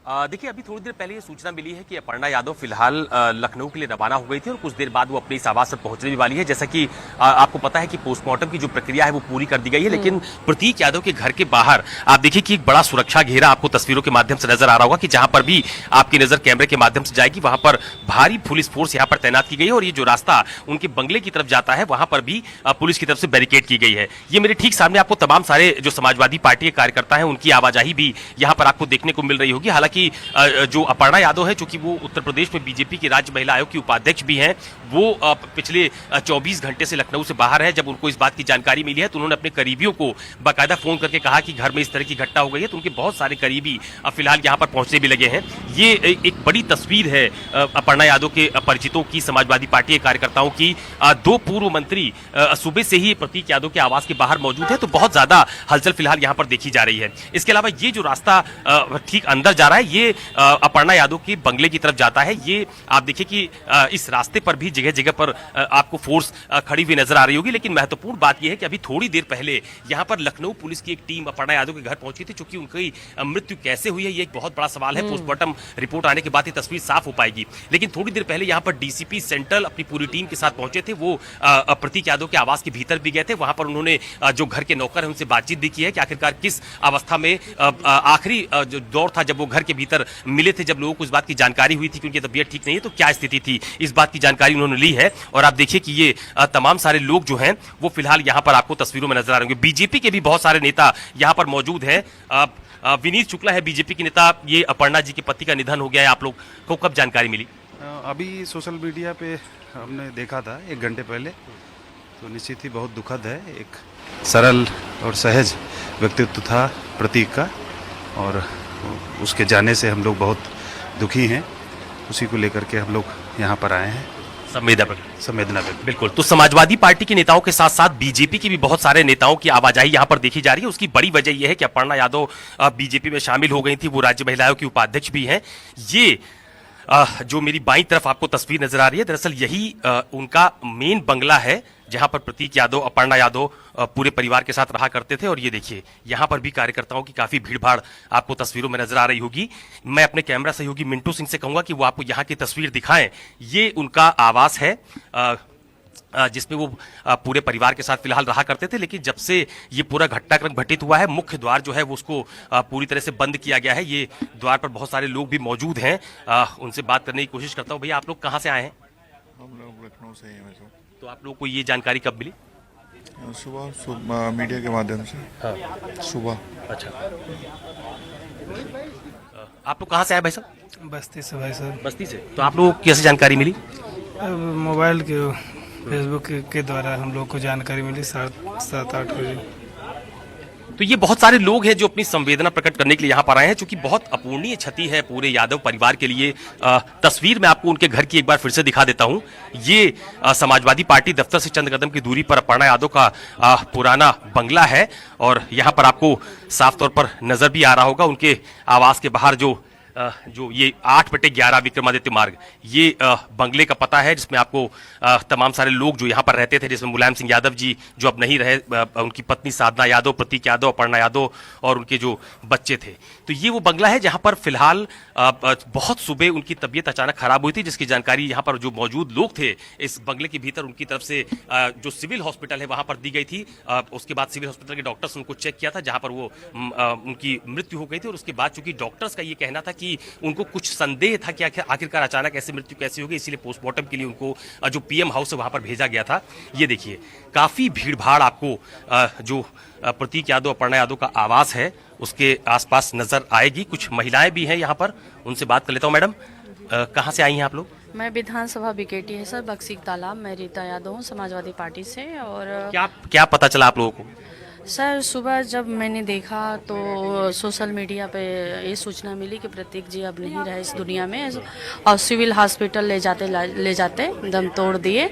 देखिए, अभी थोड़ी देर पहले ये सूचना मिली है कि अपर्णा यादव फिलहाल लखनऊ के लिए रवाना हो गई थी और कुछ देर बाद वो अपने इस आवास पर पहुंचने भी वाली है। जैसा कि आपको पता है कि पोस्टमार्टम की जो प्रक्रिया है वो पूरी कर दी गई है, लेकिन प्रतीक यादव के घर के बाहर आप देखिए कि एक बड़ा सुरक्षा घेरा आपको तस्वीरों के माध्यम से नजर आ रहा होगा कि जहां पर भी आपकी नजर कैमरे के माध्यम से जाएगी वहां पर भारी पुलिस फोर्स यहाँ पर तैनात की गई है, और ये जो रास्ता उनके बंगले की तरफ जाता है वहां पर भी पुलिस की तरफ से बैरिकेड की गई है। ये मेरे ठीक सामने आपको तमाम सारे जो समाजवादी पार्टी के कार्यकर्ता है उनकी आवाजाही भी यहाँ पर आपको देखने को मिल रही होगी। हालांकि जो अपर्णा यादव है, चूंकि वो उत्तर प्रदेश में बीजेपी की राज्य महिला आयोग की उपाध्यक्ष भी हैं, वो पिछले 24 घंटे से लखनऊ से बाहर है। जब उनको इस बात की जानकारी मिली है तो उन्होंने अपने करीबियों को बाकायदा फोन करके कहा कि घर में इस तरह की घटना हो गई है, तो उनके बहुत सारे करीबी फिलहाल यहाँ पर पहुंचने भी लगे हैं। ये एक बड़ी तस्वीर है अपर्णा यादव के परिचितों की, समाजवादी पार्टी के कार्यकर्ताओं की। 2 पूर्व मंत्री सुबह से ही प्रतीक यादव के आवास के बाहर मौजूद है, तो बहुत ज्यादा हलचल फिलहाल यहाँ पर देखी जा रही है। इसके अलावा ये जो रास्ता ठीक अंदर जा रहा है, ये अपर्णा यादव के बंगले की तरफ जाता है। ये आप देखिए कि इस रास्ते पर भी जगह जगह पर आपको फोर्स खड़ी हुई नजर आ रही होगी, लेकिन महत्वपूर्ण बात यह है कि अभी थोड़ी देर पहले यहाँ पर लखनऊ पुलिस की एक टीम अपर्णा यादव के घर पहुंची थी। चूंकि उनकी मृत्यु कैसे हुई है ये एक बहुत बड़ा सवाल है, पोस्टमार्टम रिपोर्ट आने के बाद ये तस्वीर साफ हो पाएगी। लेकिन थोड़ी देर पहले यहाँ पर डीसीपी सेंट्रल अपनी पूरी टीम के साथ पहुंचे थे। वो प्रतीक यादव के आवास के भीतर भी गए थे, वहां पर उन्होंने जो घर के नौकर है उनसे बातचीत भी की है कि आखिरकार किस अवस्था में आखिरी जो दौर था जब वो घर के भीतर मिले थे, जब लोगों को इस बात की जानकारी हुई थी कि उनकी तबीयत ठीक नहीं है, तो क्या स्थिति थी, इस बात की जानकारी उन्होंने ली है। और आप देखिए कि ये तमाम सारे लोग जो हैं वो फिलहाल यहाँ पर आपको तस्वीरों में नजर आ रहे होंगे। बीजेपी के भी बहुत सारे नेता यहाँ पर मौजूद हैं। विनीत शुक्ला है बीजेपी के नेता। ये अपर्णा जी के पति का निधन हो गया है, आप लोग को कब जानकारी मिली? अभी सोशल मीडिया पे हमने देखा था 1 घंटे पहले, तो निश्चित ही बहुत दुखद है। एक सरल और सहज व्यक्तित्व था प्रतीक का, और उसके जाने से हम लोग बहुत दुखी हैं। उसी को लेकर के हम लोग यहाँ पर आए हैं, संवेदना पे। बिल्कुल। तो समाजवादी पार्टी के नेताओं के साथ साथ बीजेपी के भी बहुत सारे नेताओं की आवाजाही यहाँ पर देखी जा रही है। उसकी बड़ी वजह यह है कि अपर्णा यादव बीजेपी में शामिल हो गई थी, वो राज्य महिला आयोग की उपाध्यक्ष भी हैं। ये जो मेरी बाईं तरफ आपको तस्वीर नजर आ रही है, दरअसल यही उनका मेन बंगला है जहां पर प्रतीक यादव, अपर्णा यादव पूरे परिवार के साथ रहा करते थे। और ये देखिए यहां पर भी कार्यकर्ताओं की काफी भीड़भाड़ आपको तस्वीरों में नजर आ रही होगी। मैं अपने कैमरा सहयोगी मिंटू सिंह से कहूंगा कि वो आपको यहां की तस्वीर दिखाएं। ये उनका आवास है जिसमें वो पूरे परिवार के साथ फिलहाल रहा करते थे, लेकिन जब से ये पूरा घटनाक्रम घटित हुआ है, मुख्य द्वार जो है वो उसको पूरी तरह से बंद किया गया है। ये द्वार पर बहुत सारे लोग भी मौजूद हैं, उनसे बात करने की कोशिश करता हूँ। भैया, आप लोग कहाँ से आए हैं? हम लोग लखनऊ से हैं। तो आप लोगों को ये जानकारी कब मिली? सुबह मीडिया के माध्यम से। हाँ। सुबह। अच्छा, आप लोग कहाँ से आए भाई साहब? बस्ती से भाई साहब। बस्ती से। तो आप लोगों को कैसे जानकारी मिली? मोबाइल के फेसबुक के द्वारा हम लोग को जानकारी मिली 7-8 बजे। तो ये बहुत सारे लोग हैं जो अपनी संवेदना प्रकट करने के लिए यहाँ पर आए हैं, क्योंकि बहुत अपूर्णीय क्षति है पूरे यादव परिवार के लिए। तस्वीर में आपको उनके घर की एक बार फिर से दिखा देता हूँ। ये समाजवादी पार्टी दफ्तर से चंद कदम की दूरी पर अपर्णा यादव का पुराना बंगला है, और यहाँ पर आपको साफ तौर पर नजर भी आ रहा होगा उनके आवास के बाहर जो जो ये 8/11 विक्रमादित्य मार्ग, ये बंगले का पता है जिसमें आपको तमाम सारे लोग जो यहाँ पर रहते थे, जिसमें मुलायम सिंह यादव जी जो अब नहीं रहे, उनकी पत्नी साधना यादव, प्रतीक यादव, अपर्णा यादव और उनके जो बच्चे थे। तो ये वो बंगला है जहाँ पर फिलहाल बहुत सुबह उनकी तबीयत अचानक खराब हुई थी, जिसकी जानकारी यहाँ पर जो मौजूद लोग थे इस बंगले के भीतर उनकी तरफ से जो सिविल हॉस्पिटल है वहाँ पर दी गई थी। उसके बाद सिविल हॉस्पिटल के डॉक्टर्स उनको चेक किया था, जहाँ पर वो उनकी मृत्यु हो गई थी। और उसके बाद चूंकि डॉक्टर्स का ये कहना था कि उनको कुछ संदेह था कि आखिरकार अचानक ऐसे मृत्यु कैसे होगी, इसीलिए पोस्टमार्टम के लिए उनको जो पीएम हाउस है वहाँ पर भेजा गया था। ये देखिए काफी भीड़ भाड़ आपको जो प्रतीक यादव, अपर्णा यादव का आवास है उसके आसपास नजर आएगी। कुछ महिलाएं भी हैं यहाँ पर, उनसे बात कर लेता हूँ। मैडम, कहाँ से आई हैं आप लोग? मैं विधानसभा बीकेटी है सर, बक्सी तालाब। मैं रीता यादव हूँ, समाजवादी पार्टी से। और क्या पता चला आप लोगों को? सर सुबह जब मैंने देखा तो सोशल मीडिया पे ये सूचना मिली कि प्रतीक जी अब नहीं रहे इस दुनिया में, और सिविल हॉस्पिटल ले जाते दम तोड़ दिए।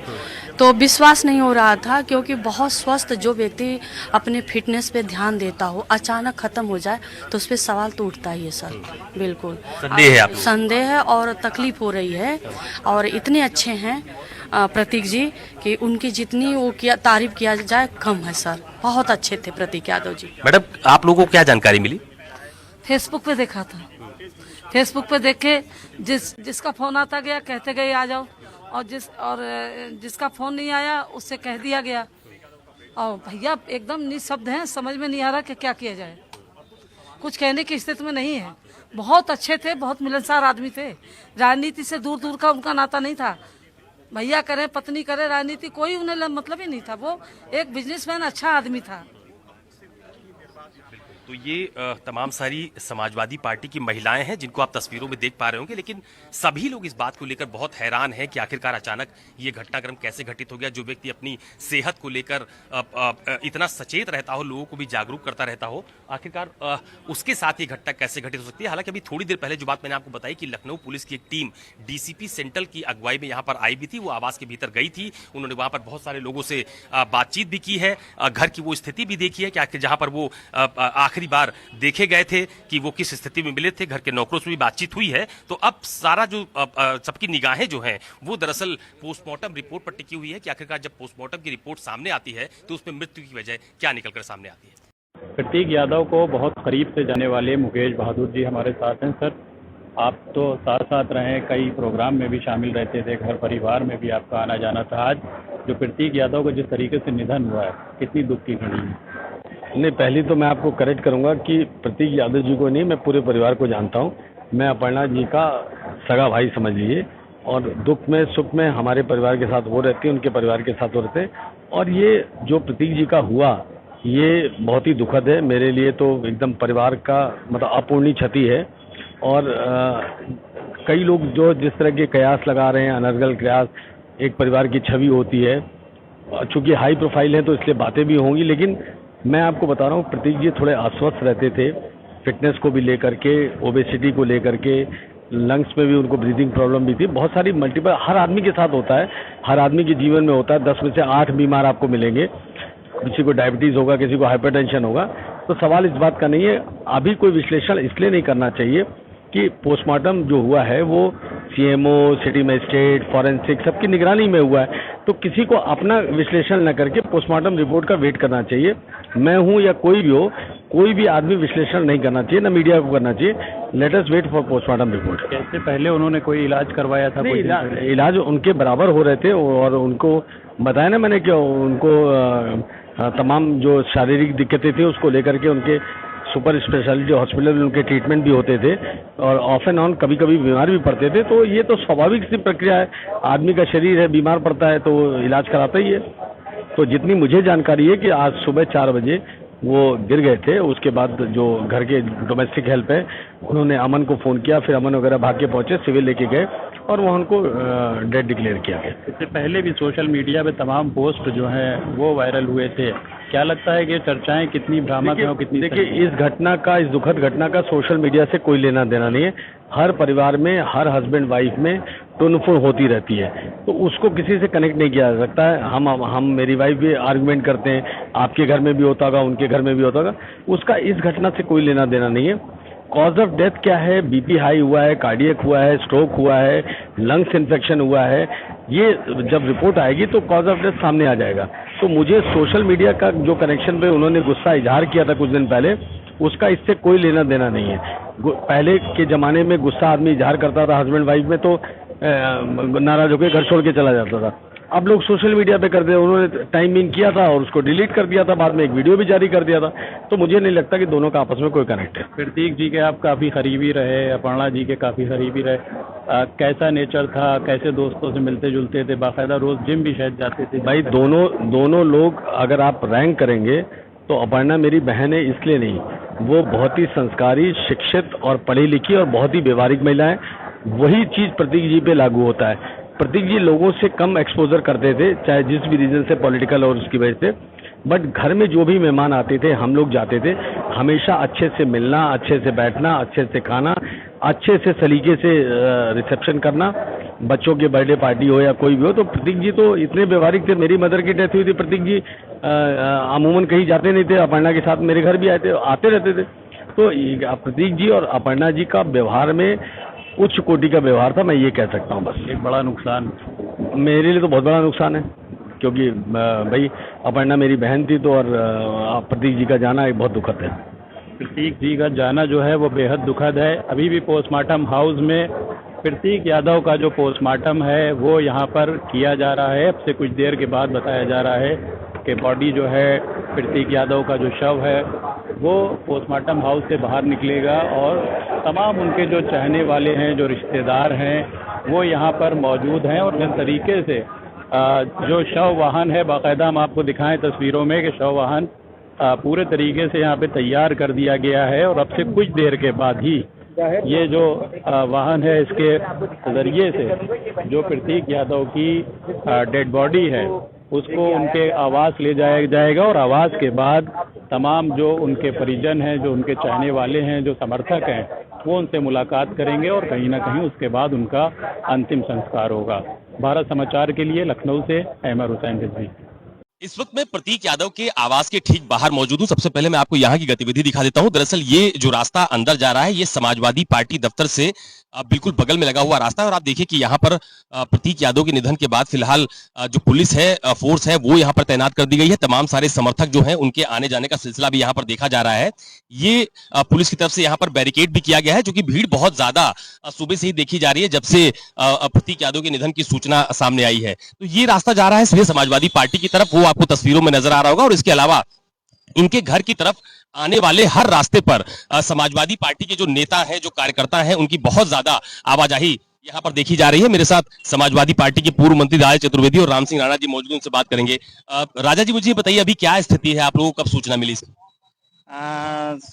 तो विश्वास नहीं हो रहा था, क्योंकि बहुत स्वस्थ जो व्यक्ति अपने फिटनेस पे ध्यान देता हो अचानक खत्म हो जाए तो उस पर सवाल तो उठता ही है सर। बिल्कुल संदेह है और तकलीफ हो रही है। और इतने अच्छे हैं प्रतीक जी कि उनकी जितनी वो तारीफ किया जाए कम है सर। बहुत अच्छे थे प्रतीक यादव जी। मैडम, आप लोगों को क्या जानकारी मिली? फेसबुक पे देखा था, फेसबुक पे देख के जिसका फोन आता गया कहते गए आ जाओ, और जिसका फोन नहीं आया उससे कह दिया गया। और भैया एकदम निःशब्द हैं, समझ में नहीं आ रहा कि क्या किया जाए। कुछ कहने की स्थिति में नहीं है। बहुत अच्छे थे, बहुत मिलनसार आदमी थे। राजनीति से दूर दूर का उनका नाता नहीं था। भैया करे पत्नी करे राजनीति कोई उन्हें मतलब ही नहीं था। वो एक बिजनेसमैन, अच्छा आदमी था। तो ये तमाम सारी समाजवादी पार्टी की महिलाएं हैं जिनको आप तस्वीरों में देख पा रहे होंगे, लेकिन सभी लोग इस बात को लेकर बहुत हैरान हैं कि आखिरकार अचानक ये घटनाक्रम कैसे घटित हो गया। जो व्यक्ति अपनी सेहत को लेकर इतना सचेत रहता हो, लोगों को भी जागरूक करता रहता हो, आखिरकार उसके साथ ये घटना कैसे घटित हो सकती है। हालांकि अभी थोड़ी देर पहले जो बात मैंने आपको बताई कि लखनऊ पुलिस की एक टीम डीसीपी सेंट्रल की अगुवाई में यहाँ पर आई भी थी, वो आवास के भीतर गई थी। उन्होंने वहां पर बहुत सारे लोगों से बातचीत भी की है, घर की वो स्थिति भी देखी है कि आखिर जहां पर वो आखिरी बार देखे गए थे कि वो किस स्थिति में मिले थे। घर के नौकरों से भी बातचीत हुई है। तो अब सारा जो सबकी निगाहें जो हैं वो दरअसल पोस्टमार्टम रिपोर्ट पर टिकी हुई है कि आखिरकार जब पोस्टमार्टम की रिपोर्ट सामने आती है तो उसमें मृत्यु की वजह क्या निकलकर सामने आती है। प्रतीक यादव को बहुत करीब से जाने वाले मुकेश बहादुर जी हमारे साथ हैं। सर, आप तो साथ साथ रहे, कई प्रोग्राम में भी शामिल रहते थे, घर परिवार में भी आपका आना जाना था। आज जो प्रतीक यादव का जिस तरीके से निधन हुआ है, कितनी दुख की घड़ी है। नहीं, पहली तो मैं आपको करेक्ट करूंगा कि प्रतीक यादव जी को नहीं, मैं पूरे परिवार को जानता हूं। मैं अपर्णा जी का सगा भाई समझ लीजिए, और दुख में सुख में हमारे परिवार के साथ वो रहते हैं, उनके परिवार के साथ वो रहते हैं। और ये जो प्रतीक जी का हुआ ये बहुत ही दुखद है मेरे लिए। तो एकदम परिवार का मतलब अपूर्णीय क्षति है। और कई लोग जो जिस तरह के कयास लगा रहे हैं, अनर्गल कयास, एक परिवार की छवि होती है। चूंकि हाई प्रोफाइल है तो इसलिए बातें भी होंगी, लेकिन मैं आपको बता रहा हूँ प्रतीक जी थोड़े अस्वस्थ रहते थे, फिटनेस को भी लेकर के, ओबेसिटी को लेकर के, लंग्स में भी उनको ब्रीदिंग प्रॉब्लम भी थी। बहुत सारी मल्टीपल, हर आदमी के साथ होता है, हर आदमी के जीवन में होता है। 10 में से 8 बीमार आपको मिलेंगे। किसी को डायबिटीज होगा, किसी को हाइपरटेंशन होगा। तो सवाल इस बात का नहीं है। अभी कोई विश्लेषण इसलिए नहीं करना चाहिए कि पोस्टमार्टम जो हुआ है वो सीएमओ, सिटी मजिस्ट्रेट, फॉरेंसिक सबकी निगरानी में हुआ है। तो किसी को अपना विश्लेषण न करके पोस्टमार्टम रिपोर्ट का वेट करना चाहिए। मैं हूं या कोई भी हो, कोई भी आदमी विश्लेषण नहीं करना चाहिए, न मीडिया को करना चाहिए। Let us wait for postmortem report. कैसे पहले उन्होंने कोई इलाज करवाया था? इलाज उनके बराबर हो रहे थे, और उनको बताया ना मैंने कि उनको तमाम जो शारीरिक दिक्कतें थी उसको लेकर के उनके सुपर स्पेशलिटी हॉस्पिटल में उनके ट्रीटमेंट भी होते थे, और ऑफ एंड ऑन कभी कभी बीमार भी पड़ते थे। तो ये तो स्वाभाविक सी प्रक्रिया है, आदमी का शरीर है, बीमार पड़ता है तो इलाज कराता ही है। तो जितनी मुझे जानकारी है कि आज सुबह 4 बजे वो गिर गए थे। उसके बाद जो घर के डोमेस्टिक हेल्प है उन्होंने अमन को फ़ोन किया, फिर अमन वगैरह भाग के पहुंचे, सिविल लेके गए और वहाँ उनको डेड डिक्लेयर किया गया। इससे पहले भी सोशल मीडिया पे तमाम पोस्ट जो हैं वो वायरल हुए थे। क्या लगता है कि चर्चाएं कितनी भ्रामक हैं और कितनी? देखिए, इस घटना का, इस दुखद घटना का सोशल मीडिया से कोई लेना देना नहीं है। हर परिवार में, हर हस्बैंड वाइफ में टुनफुन होती रहती है, तो उसको किसी से कनेक्ट नहीं किया जा सकता है। हम मेरी वाइफ भी आर्गुमेंट करते हैं, आपके घर में भी होता होगा, उनके घर में भी होता होगा, उसका इस घटना से कोई लेना देना नहीं है। कॉज ऑफ डेथ क्या है, बीपी हाई हुआ है, कार्डियक हुआ है, स्ट्रोक हुआ है, लंग्स इन्फेक्शन हुआ है, ये जब रिपोर्ट आएगी तो कॉज ऑफ डेथ सामने आ जाएगा। तो मुझे सोशल मीडिया का जो कनेक्शन पे उन्होंने गुस्सा इजहार किया था कुछ दिन पहले, उसका इससे कोई लेना देना नहीं है। पहले के ज़माने में गुस्सा आदमी इजहार करता था हस्बैंड वाइफ में तो नाराज होकर घर छोड़ के चला जाता था। अब लोग सोशल मीडिया पे करते हैं, उन्होंने टाइम इन किया था और उसको डिलीट कर दिया था, बाद में एक वीडियो भी जारी कर दिया था। तो मुझे नहीं लगता कि दोनों का आपस में कोई कनेक्ट है। प्रतीक जी के आप काफ़ी करीबी रहे, अपर्णा जी के काफ़ी करीबी रहे, कैसा नेचर था, कैसे दोस्तों से मिलते जुलते थे, बाकायदा रोज जिम भी शायद जाते थे? भाई दोनों लोग अगर आप रैंक करेंगे तो अपर्णा मेरी बहन है इसलिए नहीं, वो बहुत ही संस्कारी, शिक्षित और पढ़ी लिखी और बहुत ही व्यवहारिक महिला है। वही चीज़ प्रतीक जी पे लागू होता है। प्रतीक जी लोगों से कम एक्सपोजर करते थे, चाहे जिस भी रीजन से, पॉलिटिकल और उसकी वजह से, बट घर में जो भी मेहमान आते थे, हम लोग जाते थे, हमेशा अच्छे से मिलना, अच्छे से बैठना, अच्छे से खाना, अच्छे से सलीके से रिसेप्शन करना, बच्चों के बर्थडे पार्टी हो या कोई भी हो। तो प्रतीक जी तो इतने व्यवहारिक थे। मेरी मदर की डेथ हुई थी, प्रतीक जी अमूमन कहीं जाते नहीं थे, अपर्णा के साथ मेरे घर भी आते रहते थे। तो प्रतीक जी और अपर्णा जी का व्यवहार में उच्च कोटि का व्यवहार था, मैं ये कह सकता हूँ। बस एक बड़ा नुकसान मेरे लिए तो बहुत बड़ा नुकसान है, क्योंकि भाई अपर्णा मेरी बहन थी तो, और प्रतीक जी का जाना एक बहुत दुखद है। प्रतीक जी का जाना जो है वो बेहद दुखद है। अभी भी पोस्टमार्टम हाउस में प्रतीक यादव का जो पोस्टमार्टम है वो यहाँ पर किया जा रहा है। अब से कुछ देर के बाद बताया जा रहा है कि बॉडी जो है प्रतीक यादव का जो शव है वो पोस्टमार्टम हाउस से बाहर निकलेगा और तमाम उनके जो चाहने वाले हैं, जो रिश्तेदार हैं, वो यहाँ पर मौजूद हैं। और जिस तरीके से जो शव वाहन है, बाकायदा हम आपको दिखाएं तस्वीरों में कि शव वाहन पूरे तरीके से यहाँ पे तैयार कर दिया गया है और अब से कुछ देर के बाद ही ये जो वाहन है, इसके जरिए से जो प्रतीक यादव की डेड बॉडी है उसको उनके आवास ले जाया जाएगा और आवास के बाद तमाम जो उनके परिजन हैं, जो उनके चाहने वाले हैं, जो समर्थक हैं, वो उनसे मुलाकात करेंगे और कहीं ना कहीं उसके बाद उनका अंतिम संस्कार होगा। भारत समाचार के लिए लखनऊ से अहमद हुसैन रिजवी। इस वक्त मैं प्रतीक यादव के आवास के ठीक बाहर मौजूद हूं। सबसे पहले मैं आपको यहाँ की गतिविधि दिखा देता हूं। दरअसल ये जो रास्ता अंदर जा रहा है, ये समाजवादी पार्टी दफ्तर से बिल्कुल बगल में लगा हुआ रास्ता है। और आप देखिए कि यहाँ पर प्रतीक यादव के निधन के बाद फिलहाल जो पुलिस है, फोर्स है, वो यहाँ पर तैनात कर दी गई है। तमाम सारे समर्थक जो हैं उनके आने जाने का सिलसिला भी यहाँ पर देखा जा रहा है। ये पुलिस की तरफ से यहाँ पर बैरिकेड भी किया गया है, जो कि भीड़ बहुत ज्यादा सुबह से ही देखी जा रही है जब से प्रतीक यादव के निधन की सूचना सामने आई है। तो ये रास्ता जा रहा है सीधे समाजवादी पार्टी की तरफ, वो आपको तस्वीरों में नजर आ रहा होगा। और इसके अलावा इनके घर की तरफ आने वाले हर रास्ते पर समाजवादी पार्टी के जो नेता हैं, जो कार्यकर्ता हैं, उनकी बहुत ज्यादा आवाजाही यहाँ पर देखी जा रही है। मेरे साथ समाजवादी पार्टी के पूर्व मंत्री राज चतुर्वेदी और राम सिंह राणा जी मौजूद, उनसे बात करेंगे। राजा जी, मुझे बताइए अभी क्या स्थिति है, आप लोगों को कब सूचना मिली?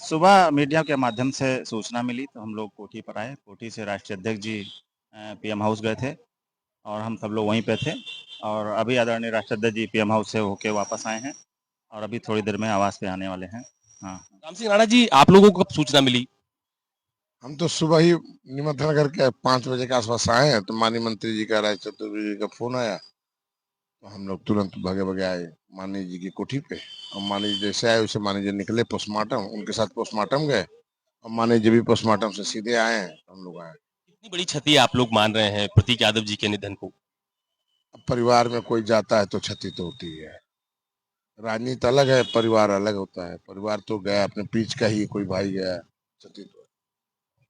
सुबह मीडिया के माध्यम से सूचना मिली तो हम लोग कोठी पर आए। कोठी से राष्ट्रीय अध्यक्ष जी पीएम हाउस गए थे और हम सब लोग वहीं पे थे। और अभी आदरणीय राष्ट्रीय अध्यक्ष जी पीएम हाउस से होके वापस आए हैं और अभी थोड़ी देर में आवास पे आने वाले हैं। हाँ, राम सिंह राणा जी, आप लोगों को कब सूचना मिली? हम तो सुबह ही निमंत्रण करके 5 बजे के आसपास आए हैं तो माननीय मंत्री जी का, राज चतुर्वेदी जी का फोन आया तो हम लोग तुरंत भागे भागे आए माननीय जी की कोठी पे। और माननीय जी जैसे आए वैसे माननीय जी निकले पोस्टमार्टम, उनके साथ पोस्टमार्टम गए और माननीय जी भी पोस्टमार्टम से सीधे आए हैं तो हम लोग आए। कितनी बड़ी क्षति आप लोग मान रहे हैं प्रतीक यादव जी के निधन को? परिवार में कोई जाता है तो क्षति तो होती है। राजनीति अलग है, परिवार अलग होता है। परिवार तो गया अपने बीच का ही, कोई भाई गया, क्षति